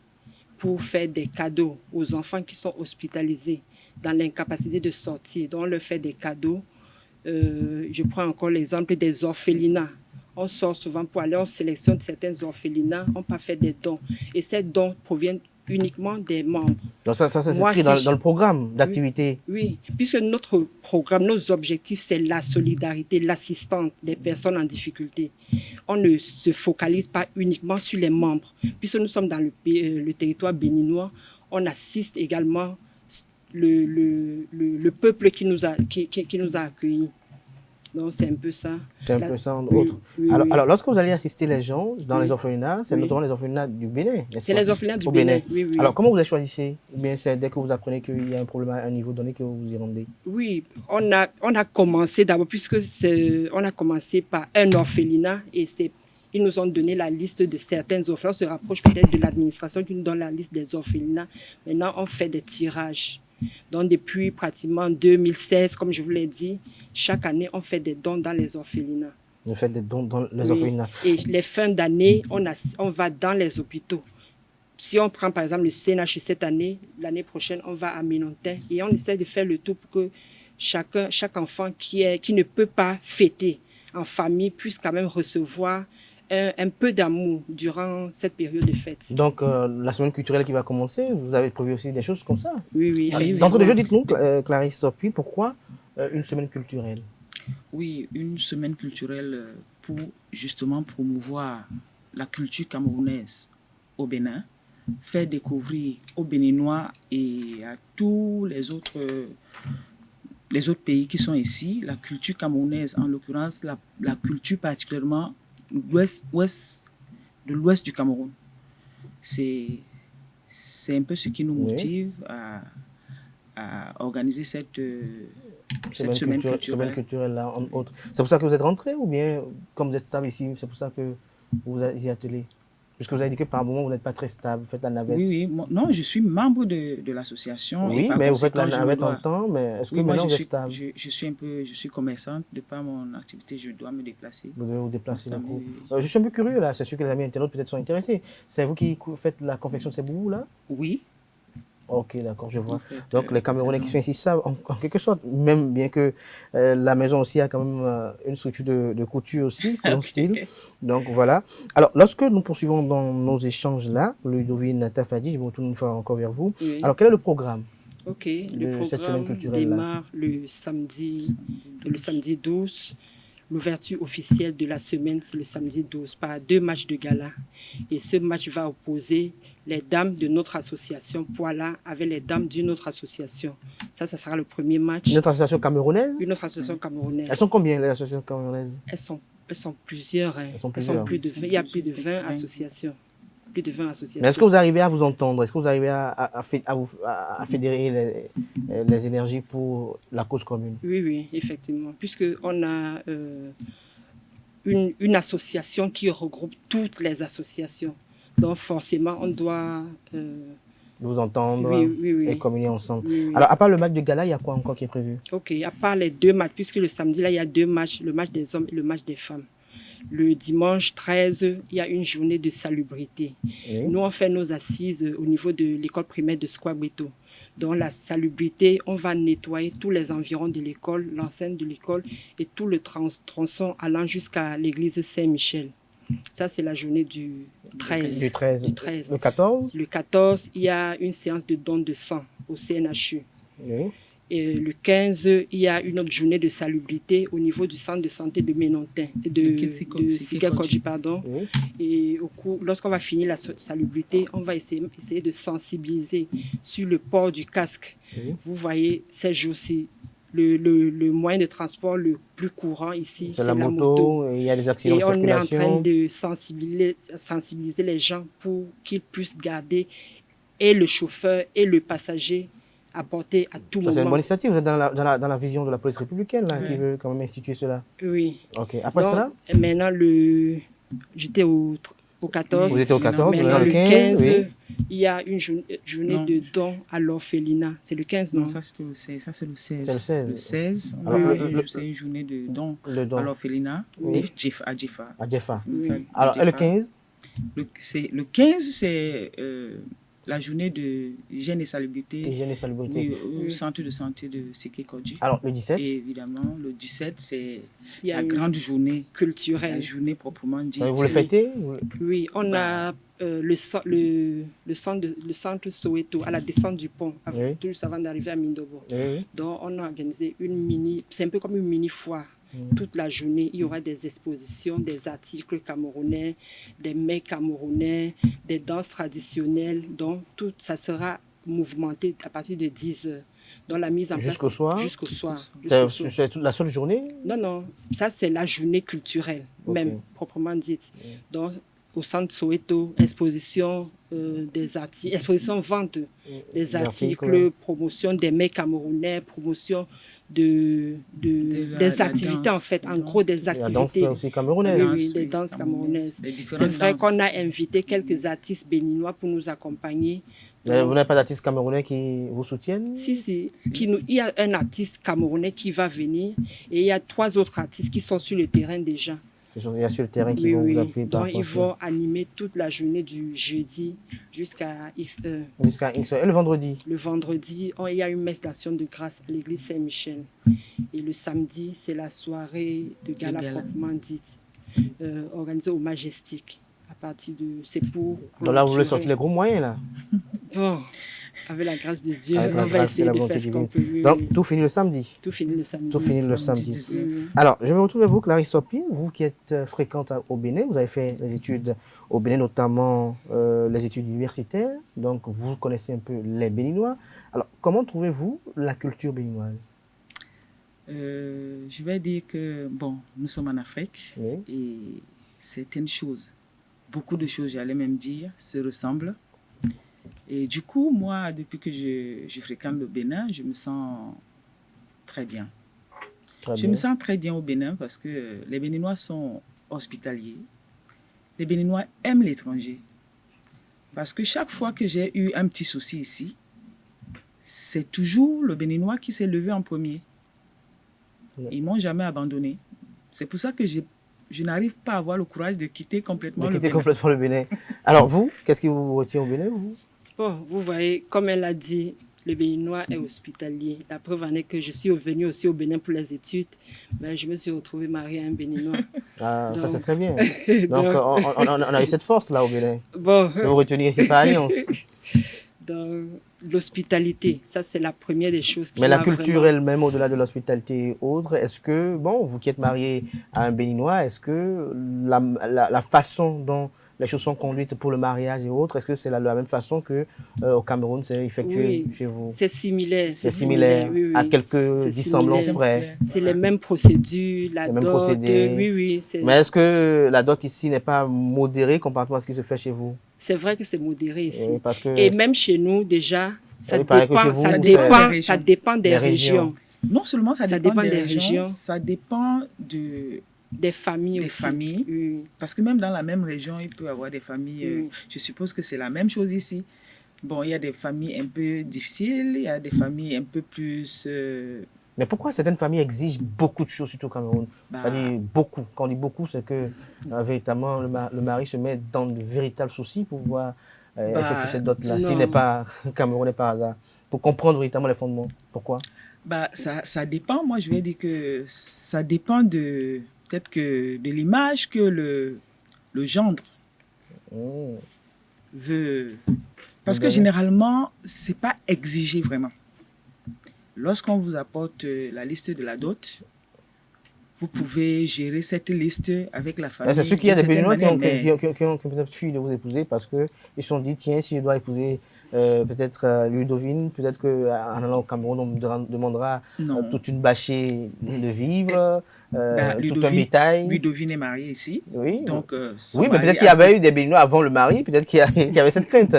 pour faire des cadeaux aux enfants qui sont hospitalisés dans l'incapacité de sortir. Donc on leur fait des cadeaux. Je prends encore l'exemple des orphelinats. On sort souvent pour aller, on sélectionne certains orphelinats, on peut faire des dons. Et ces dons proviennent uniquement des membres. Donc ça s'inscrit dans le programme d'activité. Oui, puisque notre programme, nos objectifs, c'est la solidarité, l'assistance des personnes en difficulté. On ne se focalise pas uniquement sur les membres. Puisque nous sommes dans le territoire béninois, on assiste également le peuple qui nous a accueillis. Donc, c'est un peu ça. C'est un peu ça, en autre. Oui, alors, lorsque vous allez assister les gens dans les orphelinats, c'est notamment les orphelinats du Bénin, n'est-ce pas? C'est les orphelinats du Bénin, oui. Alors, comment vous les choisissez? Ou bien c'est dès que vous apprenez qu'il y a un problème à un niveau donné que vous y rendez? Oui, on a commencé d'abord, on a commencé par un orphelinat et ils nous ont donné la liste de certains orphelins. On se rapproche peut-être de l'administration qui nous donne la liste des orphelinats. Maintenant, on fait des tirages. Donc, depuis pratiquement 2016, comme je vous l'ai dit, chaque année, on fait des dons dans les orphelinats. Vous faites des dons dans les orphelinats. Et les fins d'année, on va dans les hôpitaux. Si on prend par exemple le CNHU cette année, l'année prochaine, on va à Minontin et on essaie de faire le tout pour que chaque enfant qui ne peut pas fêter en famille puisse quand même recevoir un peu d'amour durant cette période de fête. Donc, la semaine culturelle qui va commencer, vous avez prévu aussi des choses comme ça? Oui. D'entre de jeu, dites-nous, Clarisse Sopi, pourquoi une semaine culturelle? Oui, une semaine culturelle pour justement promouvoir la culture camerounaise au Bénin, faire découvrir aux Béninois et à tous les autres pays qui sont ici, la culture camerounaise, en l'occurrence la culture particulièrement de l'ouest du Cameroun. C'est un peu ce qui nous motive à organiser cette semaine culturelle là, entre autres. C'est pour ça que vous êtes rentré ou bien, comme vous êtes stable ici, c'est pour ça que vous y attelez? Puisque vous avez dit que par moment, vous n'êtes pas très stable, vous faites la navette. Oui, oui. Non, je suis membre de l'association. Oui, mais vous faites la navette en temps, mais est-ce que maintenant vous êtes stable? Je suis commerçante. De par mon activité, je dois me déplacer. Vous devez vous déplacer beaucoup. Je suis un peu curieux là, c'est sûr que les amis internautes peut-être sont intéressés. C'est vous qui faites la confection de ces boubous là? Oui. Ok, d'accord, je vois. Donc les Camerounais qui sont ici savent en quelque sorte, même bien que la maison aussi a quand même une structure de couture aussi, comme style. Donc voilà. Alors lorsque nous poursuivons dans nos échanges là, Ludovine Tafadi, je me retourne une fois encore vers vous. Oui. Alors quel est le programme? Ok, le cette semaine programme culturelle démarre le samedi 12. L'ouverture officielle de la semaine, c'est le samedi 12, par 2 matchs de gala. Et ce match va opposer les dames de notre association Poila avec les dames d'une autre association. Ça sera le premier match. Une autre association camerounaise? Une autre association camerounaise. Elles sont combien, les associations camerounaises? Elles sont plusieurs. Hein. Elles sont plusieurs. Plus de 20, il y a plus de 20 associations. Plus de 20 associations. Mais est-ce que vous arrivez à vous entendre? Est-ce que vous arrivez à fédérer les énergies pour la cause commune? Oui, oui, effectivement. Puisqu'on a une association qui regroupe toutes les associations. Donc forcément, on doit... vous entendre et communier ensemble. Oui. Alors, à part le match de gala, il y a quoi encore qui est prévu? Ok, à part les 2 matchs, puisque le samedi, là, il y a 2 matchs, le match des hommes et le match des femmes. Le dimanche 13, il y a une journée de salubrité. Oui. Nous, on fait nos assises au niveau de l'école primaire de Squabeto. Dans la salubrité, on va nettoyer tous les environs de l'école, l'enceinte de l'école et tout le tronçon allant jusqu'à l'église Saint-Michel. Ça, c'est la journée du 13. Du 13. Le 14? Le 14, il y a une séance de don de sang au CNHU. Oui. Et le 15, il y a une autre journée de salubrité au niveau du centre de santé de Ménontin, de Sikekodji, pardon. Oui. Et lorsqu'on va finir la salubrité, on va essayer de sensibiliser sur le port du casque. Oui. Vous voyez, ces jours-ci, le moyen de transport le plus courant ici, c'est la moto. Et il y a des accidents de circulation. Et on est en train de sensibiliser les gens pour qu'ils puissent garder et le chauffeur et le passager à porter à tout moment. C'est une bonne initiative. Vous êtes dans la vision de la police républicaine là, qui veut quand même instituer cela. Oui. Ok. Après cela? Maintenant, j'étais au 14. Vous étiez au 14, maintenant, le 15, oui. Il y a une journée de don à l'orphelinat. C'est le 15, non? Ça, c'est le 16. C'est le 16. Le 16, c'est une journée de don à l'orphelinat à Djefa. À Djefa. Alors, et le 15? Le 15, c'est... la journée de hygiène et salubrité, au centre de santé de Sikekodji. Alors, le 17? Et évidemment, le 17, c'est la grande journée culturelle. La journée proprement dite. Vous le fêtez? Oui, on a le centre Soweto, à la descente du pont, tout juste avant d'arriver à Mindobo. Oui. Donc, on a organisé c'est un peu comme une mini-foire. Toute la journée, il y aura des expositions, des articles camerounais, des mets camerounais, des danses traditionnelles. Donc, tout ça sera mouvementé à partir de 10h. Donc, la mise en place... Jusqu'au soir? Jusqu'au soir. C'est toute la seule journée? Non. Ça, c'est la journée culturelle, même, proprement dite. Donc, au centre Soweto, exposition des articles, exposition vente des articles, promotion des mets camerounais, promotion des activités, en fait, en gros des activités. La danse aussi camerounaise. Oui, des danses camerounaises. C'est vrai qu'on a invité quelques artistes béninois pour nous accompagner. Vous n'avez pas d'artistes camerounais qui vous soutiennent? Si. Il y a un artiste camerounais qui va venir et il y a 3 autres artistes qui sont sur le terrain déjà. Il y a sur le terrain qui vont vous appeler. Donc, ils vont animer toute la journée du jeudi jusqu'à X-heure. Jusqu'à X-heure. Et le vendredi? Le vendredi, il y a une messe d'action de grâce à l'église Saint-Michel. Et le samedi, c'est la soirée de gala proprement dite, organisée au Majestic. À partir de... C'est pour... Donc là, vous voulez sortir les gros moyens, là? Bon, avec la grâce de Dieu, on va essayer de faire ce qu'on peut. Donc, tout finit le samedi? Tout finit le samedi. Tout finit le samedi. Alors, je me retrouve avec vous, Clarisse Sopi, vous qui êtes fréquente au Bénin. Vous avez fait les études au Bénin, notamment les études universitaires. Donc, vous connaissez un peu les Béninois. Alors, comment trouvez-vous la culture béninoise? Je vais dire que, bon, nous sommes en Afrique et certaines choses, beaucoup de choses, j'allais même dire, se ressemblent. Et du coup, moi, depuis que je fréquente le Bénin, je me sens très bien. Je me sens très bien au Bénin parce que les Béninois sont hospitaliers. Les Béninois aiment l'étranger. Parce que chaque fois que j'ai eu un petit souci ici, c'est toujours le Béninois qui s'est levé en premier. Ils ne m'ont jamais abandonné. C'est pour ça que je n'arrive pas à avoir le courage de quitter complètement le Bénin. Alors vous, qu'est-ce qui vous retient au Bénin, vous? Bon, vous voyez, comme elle a dit, le Béninois est hospitalier. La preuve en est que je suis venue aussi au Bénin pour les études. Ben, je me suis retrouvée mariée à un Béninois. Ah, donc, ça c'est très bien. Donc on a eu cette force-là au Bénin. Bon. De vous retenir ici par alliance. Dans l'hospitalité, ça c'est la première des choses. Mais la culture elle-même, au-delà de l'hospitalité et autres, est-ce que, bon, vous qui êtes marié à un Béninois, est-ce que la façon dont les choses sont conduites pour le mariage et autres, est-ce que c'est la même façon qu'au Cameroun, c'est effectué chez vous? C'est similaire. C'est similaire, oui. À quelques dissemblances près. C'est les mêmes procédures, la dot, procédés. Oui. Mais est-ce que la dot ici n'est pas modérée comparativement à ce qui se fait chez vous? C'est vrai que c'est modéré ici. Oui, parce que... Et même chez nous, déjà, ça dépend des régions. Non seulement ça dépend des régions, ça dépend des familles aussi. Oui. Parce que même dans la même région, il peut y avoir des familles, je suppose que c'est la même chose ici. Bon, il y a des familles un peu difficiles, il y a des familles un peu plus... Mais pourquoi certaines familles exigent beaucoup de choses, surtout au Cameroun? C'est-à-dire beaucoup. Quand on dit beaucoup, c'est que véritablement le mari se met dans de véritables soucis pour pouvoir effectuer cette dot-là. S'il n'est pas camerounais par hasard. Pour comprendre véritablement les fondements. Pourquoi? Ça dépend. Moi, je vais dire que ça dépend peut-être que de l'image que le gendre veut. Parce que généralement, ce n'est pas exigé vraiment. Lorsqu'on vous apporte la liste de la dot, vous pouvez gérer cette liste avec la famille. C'est sûr qu'il y a des Béninois qui ont peut-être fui de vous épouser parce qu'ils se sont dit, tiens, si je dois épouser peut-être Ludovine, peut-être qu'en allant au Cameroun, on me demandera toute une bâchée de vivres, tout un bétail. Ludovine est mariée ici. Oui, donc, oui, mais peut-être qu'il y avait eu des Béninois avant le mari, peut-être qu'il y avait cette crainte,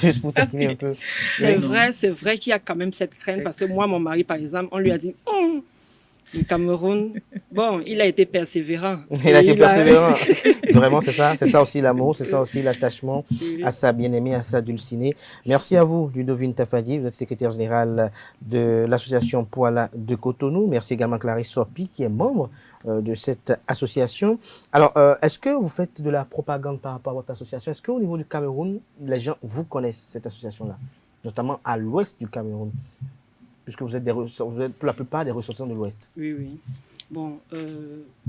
juste pour taquiner un peu. C'est vrai qu'il y a quand même cette crainte parce que moi, mon mari, par exemple, on lui a dit, le Cameroun, bon, il a été persévérant. Il a été persévérant. Vraiment, c'est ça aussi l'amour, c'est ça aussi l'attachement à sa bien-aimée, à sa dulcinée. Merci à vous, Ludovine Tafadi, vous êtes secrétaire générale de l'association Poala de Cotonou. Merci également à Clarisse Sorpi, qui est membre de cette association. Alors, est-ce que vous faites de la propagande par rapport à votre association? Est-ce qu'au niveau du Cameroun, les gens vous connaissent, cette association-là, notamment à l'ouest du Cameroun? Puisque vous êtes pour la plupart des ressortissants de l'Ouest. Oui. Bon,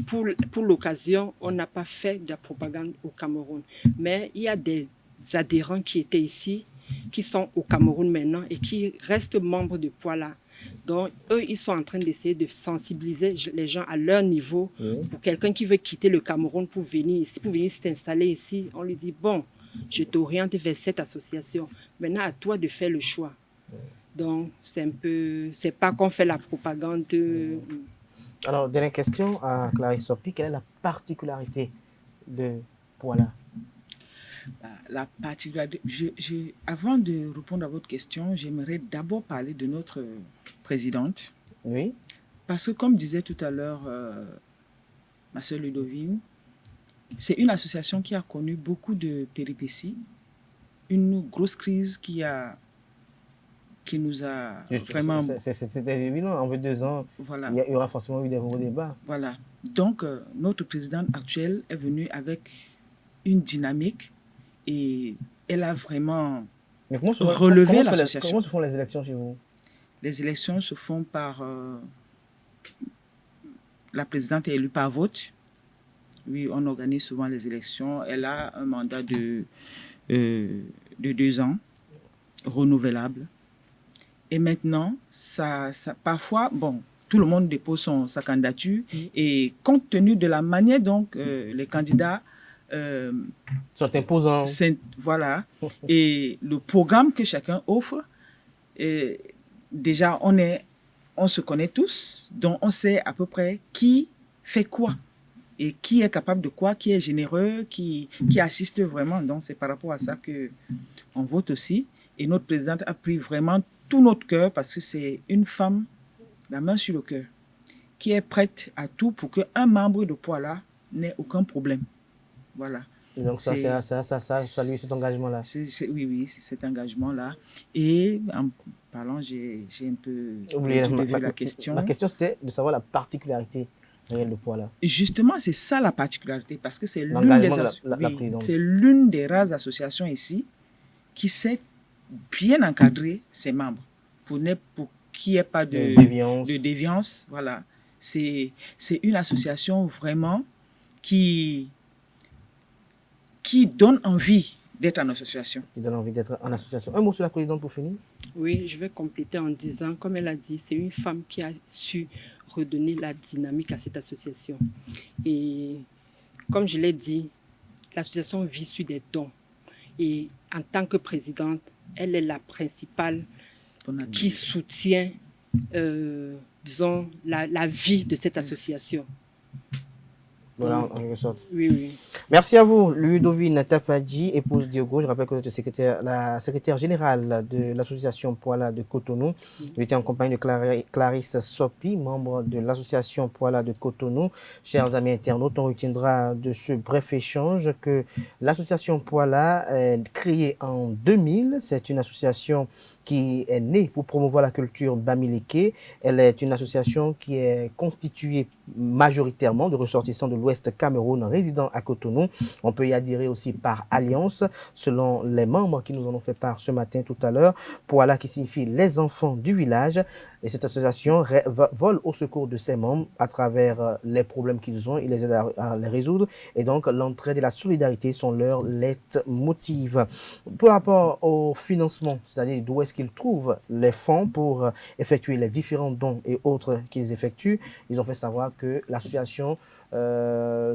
pour l'occasion, on n'a pas fait de la propagande au Cameroun. Mais il y a des adhérents qui étaient ici, qui sont au Cameroun maintenant et qui restent membres de Poala. Donc, eux, ils sont en train d'essayer de sensibiliser les gens à leur niveau. Pour quelqu'un qui veut quitter le Cameroun pour venir ici, pour venir s'installer ici, on lui dit, bon, je t'oriente vers cette association. Maintenant, à toi de faire le choix. Donc, c'est pas qu'on fait la propagande. Alors, dernière question à Clarisse Sorpi, quelle est la particularité de Poala? La particularité, avant de répondre à votre question, j'aimerais d'abord parler de notre présidente. Oui. Parce que, comme disait tout à l'heure ma sœur Ludovine, c'est une association qui a connu beaucoup de péripéties, une grosse crise qui nous a vraiment... C'était évident, en 2 ans, voilà. Il y aura forcément eu des gros débats. Voilà. Donc, notre présidente actuelle est venue avec une dynamique et elle a vraiment relevé l'association. Comment se font les élections chez vous? Les élections se font par... la présidente est élue par vote. Oui, on organise souvent les élections. Elle a un mandat de 2 ans, renouvelable. Et maintenant, parfois, bon, tout le monde dépose sa candidature et compte tenu de la manière dont les candidats sont imposants. Voilà. Et le programme que chacun offre, déjà, on se connaît tous, donc on sait à peu près qui fait quoi et qui est capable de quoi, qui est généreux, qui assiste vraiment. Donc, c'est par rapport à ça qu'on vote aussi. Et notre présidente a pris vraiment tout notre cœur parce que c'est une femme, la main sur le cœur, qui est prête à tout pour qu'un membre de Poala n'ait aucun problème. Voilà. Et donc ça salue cet engagement-là. Oui, c'est cet engagement-là. Et en parlant, j'ai un peu oublié la question. Ma question, c'était de savoir la particularité réelle de Poala. Justement, c'est ça la particularité, parce que c'est l'une des rares associations ici qui sait bien encadrer ses membres pour qu'il n'y ait pas de déviance. Voilà. C'est une association vraiment qui donne envie d'être en association. Qui donne envie d'être en association. Un mot sur la présidente pour finir? Oui, je vais compléter en disant, comme elle a dit, c'est une femme qui a su redonner la dynamique à cette association. Et comme je l'ai dit, l'association vit sur des dons. Et en tant que présidente, elle est la principale qui soutient, disons, la vie de cette association. Voilà, en quelque sorte. Oui. Merci à vous, Ludovine Tafadji, épouse Diogo. Je rappelle que vous êtes la secrétaire générale de l'association Poala de Cotonou. Vous étiez en compagnie de Clarisse Sopi, membre de l'association Poala de Cotonou. Chers amis internautes, on retiendra de ce bref échange que l'association Poala est créée en 2000. C'est une association qui est née pour promouvoir la culture bamileke. Elle est une association qui est constituée majoritairement de ressortissants de l'Ouest Cameroun résidant à Cotonou. On peut y adhérer aussi par alliance, selon les membres qui nous en ont fait part ce matin tout à l'heure. Poala qui signifie les enfants du village. Et cette association vole au secours de ses membres à travers les problèmes qu'ils ont. Il les aide à les résoudre. Et donc, l'entraide et la solidarité sont leur leitmotiv. Par rapport au financement, c'est-à-dire d'où est-ce qu'ils trouvent les fonds pour effectuer les différents dons et autres qu'ils effectuent, ils ont fait savoir que l'association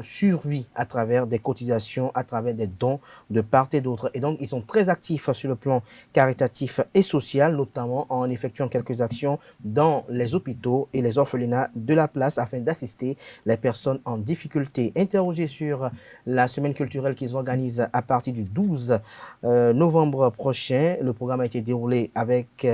survit à travers des cotisations, à travers des dons de part et d'autre. Et donc, ils sont très actifs sur le plan caritatif et social, notamment en effectuant quelques actions dans les hôpitaux et les orphelinats de la place afin d'assister les personnes en difficulté. Interrogés sur la semaine culturelle qu'ils organisent à partir du 12 novembre prochain, le programme a été déroulé avec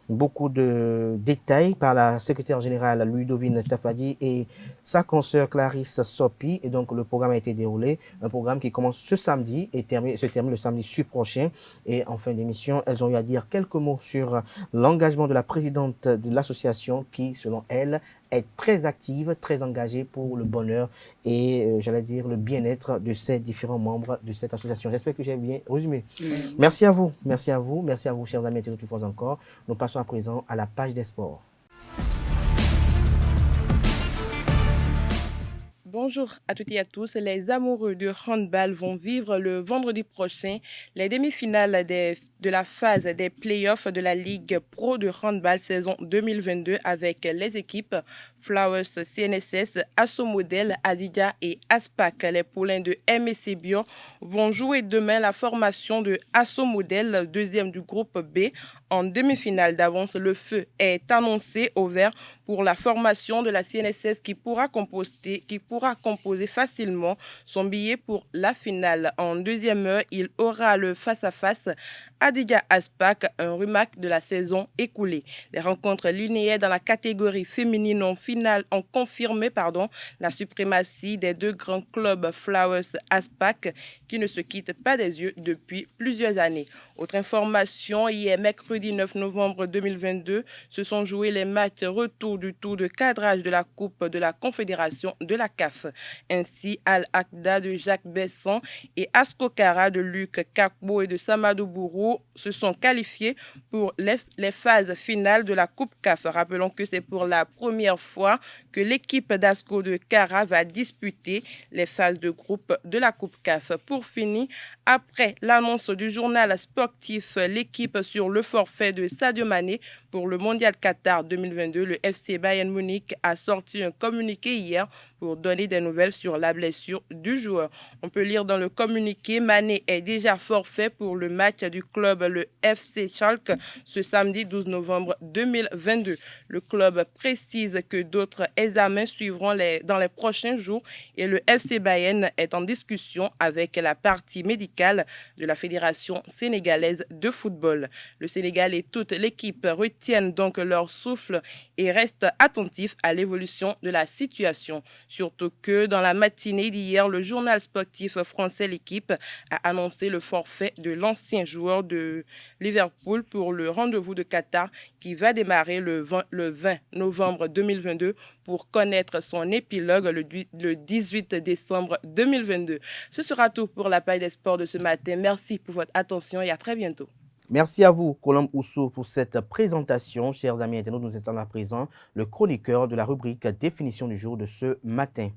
beaucoup de détails par la secrétaire générale Ludovine Tafadji et sa consoeur Clarisse Sopi. Et donc, le programme a été déroulé. Un programme qui commence ce samedi et se termine le samedi prochain. Et en fin d'émission, elles ont eu à dire quelques mots sur l'engagement de la présidente de l'association qui, selon elle, est très active, très engagée pour le bonheur et, j'allais dire, le bien-être de ces différents membres de cette association. J'espère que j'ai bien résumé. Merci à vous, chers amis internautes, une fois encore. Nous passons à présent à la page des sports. Bonjour à toutes et à tous. Les amoureux de handball vont vivre le vendredi prochain les demi-finales de la phase des playoffs de la Ligue Pro de handball saison 2022 avec les équipes Flowers CNSS, Asso Model, Adidja et Aspac. Les poulains de MSC Bion vont jouer demain la formation de Asso Model, deuxième du groupe B. En demi-finale d'avance, le feu est annoncé au vert pour la formation de la CNSS qui pourra composer facilement son billet pour la finale. En deuxième heure, il aura le face-à-face Adidja Aspac, un remarque de la saison écoulée. Les rencontres linéaires dans la catégorie féminine ont confirmé la suprématie des deux grands clubs Flowers Aspac qui ne se quittent pas des yeux depuis plusieurs années. Autre information, hier mercredi 9 novembre 2022, se sont joués les matchs retour du tour de cadrage de la Coupe de la Confédération de la CAF. Ainsi, Al-Aqda de Jacques Besson et Askokara de Luc Kakbo et de Samadou Bourou se sont qualifiés pour les phases finales de la Coupe CAF. Rappelons que c'est pour la première fois que l'équipe d'Asco de Kara va disputer les phases de groupe de la Coupe CAF. Pour finir, après l'annonce du journal sportif, l'équipe sur le forfait de Sadio Mané pour le Mondial Qatar 2022, le FC Bayern Munich a sorti un communiqué hier pour donner des nouvelles sur la blessure du joueur. On peut lire dans le communiqué, Mané est déjà forfait pour le match du club, le FC Schalke, ce samedi 12 novembre 2022. Le club précise que d'autres examens suivront dans les prochains jours et le FC Bayern est en discussion avec la partie médicale de la Fédération sénégalaise de football. Le Sénégal et toute l'équipe retirent retiennent donc leur souffle et restent attentifs à l'évolution de la situation. Surtout que dans la matinée d'hier, le journal sportif français L'Équipe a annoncé le forfait de l'ancien joueur de Liverpool pour le rendez-vous de Qatar qui va démarrer le 20 novembre 2022 pour connaître son épilogue le 18 décembre 2022. Ce sera tout pour la Paille des Sports de ce matin. Merci pour votre attention et à très bientôt. Merci à vous, Colombe Ousso, pour cette présentation. Chers amis internautes, nous installons à présent le chroniqueur de la rubrique Définition du jour de ce matin.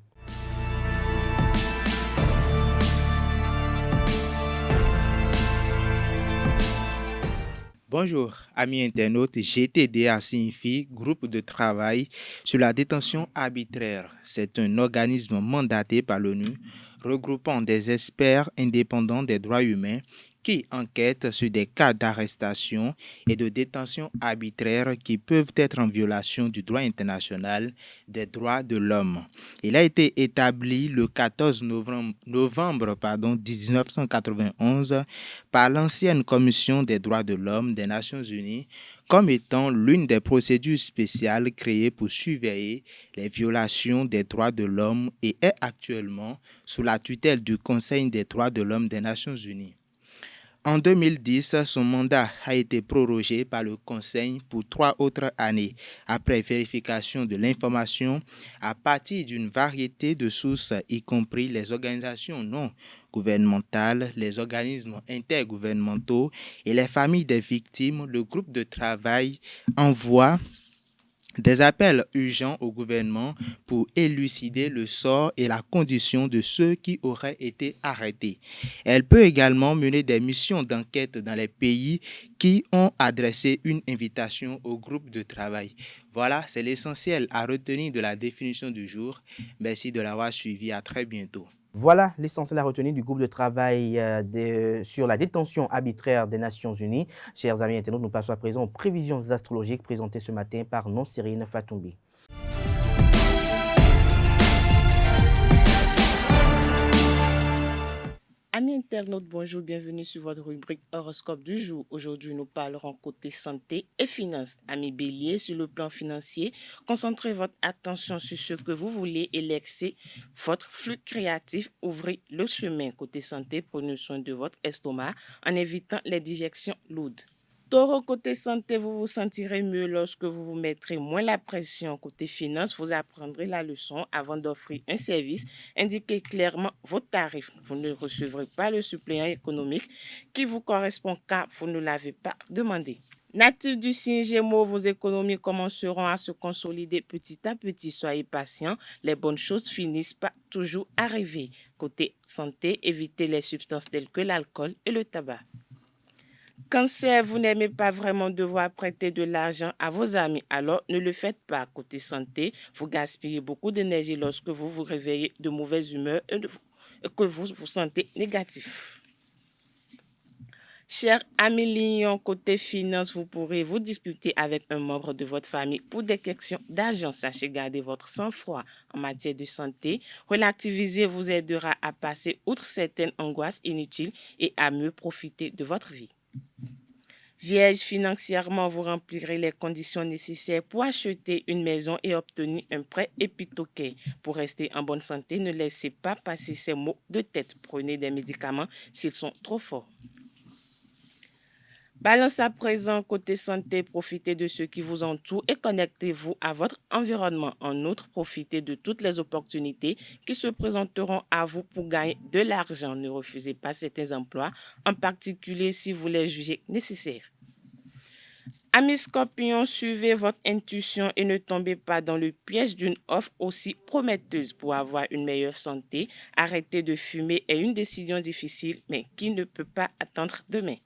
Bonjour, amis internautes. GTDA signifie Groupe de travail sur la détention arbitraire. C'est un organisme mandaté par l'ONU regroupant des experts indépendants des droits humains qui enquêtent sur des cas d'arrestation et de détention arbitraire qui peuvent être en violation du droit international des droits de l'homme. Il a été établi le 14 novembre 1991 par l'ancienne Commission des droits de l'homme des Nations Unies comme étant l'une des procédures spéciales créées pour surveiller les violations des droits de l'homme et est actuellement sous la tutelle du Conseil des droits de l'homme des Nations Unies. En 2010, son mandat a été prorogé par le Conseil pour 3 autres années, après vérification de l'information à partir d'une variété de sources, y compris les organisations non gouvernementales, les organismes intergouvernementaux et les familles des victimes. Le groupe de travail envoie des appels urgents au gouvernement pour élucider le sort et la condition de ceux qui auraient été arrêtés. Elle peut également mener des missions d'enquête dans les pays qui ont adressé une invitation au groupe de travail. Voilà, c'est l'essentiel à retenir de la définition du jour. Merci de l'avoir suivi. À très bientôt. Voilà l'essentiel à retenir du groupe de travail sur la détention arbitraire des Nations Unies. Chers amis internautes, nous passons à présent aux prévisions astrologiques présentées ce matin par Nonsirine Fatoumbi. Amis internautes, bonjour, bienvenue sur votre rubrique horoscope du jour. Aujourd'hui, nous parlerons côté santé et finances. Amis bélier, sur le plan financier, concentrez votre attention sur ce que vous voulez et laissez votre flux créatif ouvrir le chemin. Côté santé, prenez soin de votre estomac en évitant les digestions lourdes. Taureau, côté santé, vous vous sentirez mieux lorsque vous vous mettrez moins la pression. Côté finance, vous apprendrez la leçon avant d'offrir un service. Indiquez clairement vos tarifs. Vous ne recevrez pas le suppléant économique qui vous correspond car vous ne l'avez pas demandé. Natif du signe Gémeaux, vos économies commenceront à se consolider petit à petit. Soyez patient, les bonnes choses finissent par toujours arriver. Côté santé, évitez les substances telles que l'alcool et le tabac. Cancer, vous n'aimez pas vraiment devoir prêter de l'argent à vos amis, alors ne le faites pas. Côté santé, vous gaspillez beaucoup d'énergie lorsque vous vous réveillez de mauvaise humeur et que vous vous sentez négatif. Cher ami Lion, côté finance, vous pourrez vous disputer avec un membre de votre famille pour des questions d'argent. Sachez garder votre sang-froid en matière de santé. Relativiser vous aidera à passer outre certaines angoisses inutiles et à mieux profiter de votre vie. Vierge, financièrement, vous remplirez les conditions nécessaires pour acheter une maison et obtenir un prêt épitoqué. Pour rester en bonne santé, ne laissez pas passer ces maux de tête. Prenez des médicaments s'ils sont trop forts. Balance à présent, côté santé, profitez de ce qui vous entoure et connectez-vous à votre environnement. En outre, profitez de toutes les opportunités qui se présenteront à vous pour gagner de l'argent. Ne refusez pas certains emplois, en particulier si vous les jugez nécessaires. Amis Scorpions, suivez votre intuition et ne tombez pas dans le piège d'une offre aussi prometteuse. Pour avoir une meilleure santé, arrêter de fumer est une décision difficile, mais qui ne peut pas attendre demain.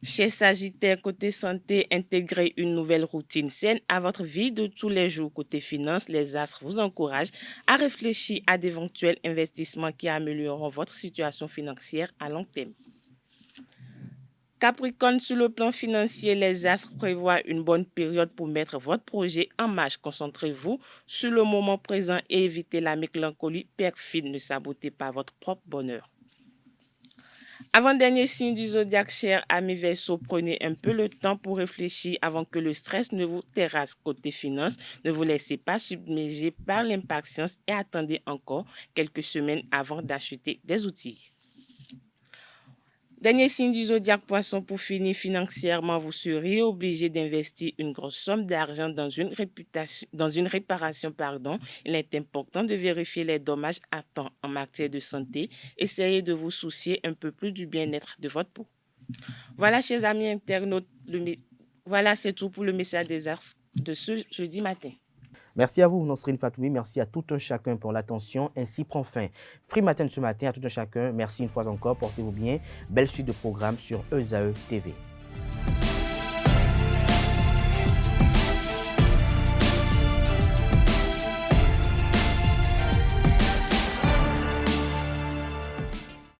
Chez Sagittaire, côté santé, intégrez une nouvelle routine saine à votre vie de tous les jours. Côté finance, les astres vous encouragent à réfléchir à d'éventuels investissements qui amélioreront votre situation financière à long terme. Capricorne, sur le plan financier, les astres prévoient une bonne période pour mettre votre projet en marche. Concentrez-vous sur le moment présent et évitez la mélancolie perfide. Ne sabotez pas votre propre bonheur. Avant-dernier signe du zodiaque, cher amis Verseau, prenez un peu le temps pour réfléchir avant que le stress ne vous terrasse. Côté finance, ne vous laissez pas submerger par l'impatience et attendez encore quelques semaines avant d'acheter des outils. Dernier signe du zodiaque Poisson, pour finir, financièrement, vous seriez obligé d'investir une grosse somme d'argent dans une réparation. Il est important de vérifier les dommages à temps en matière de santé. Essayez de vous soucier un peu plus du bien-être de votre peau. Voilà, chers amis internautes, voilà, c'est tout pour le message des Ars de ce jeudi matin. Merci à vous, Nosrine Fatoumi. Merci à tout un chacun pour l'attention. Ainsi prend fin Free Matin ce matin. À tout un chacun, merci une fois encore. Portez-vous bien. Belle suite de programmes sur ESAE TV.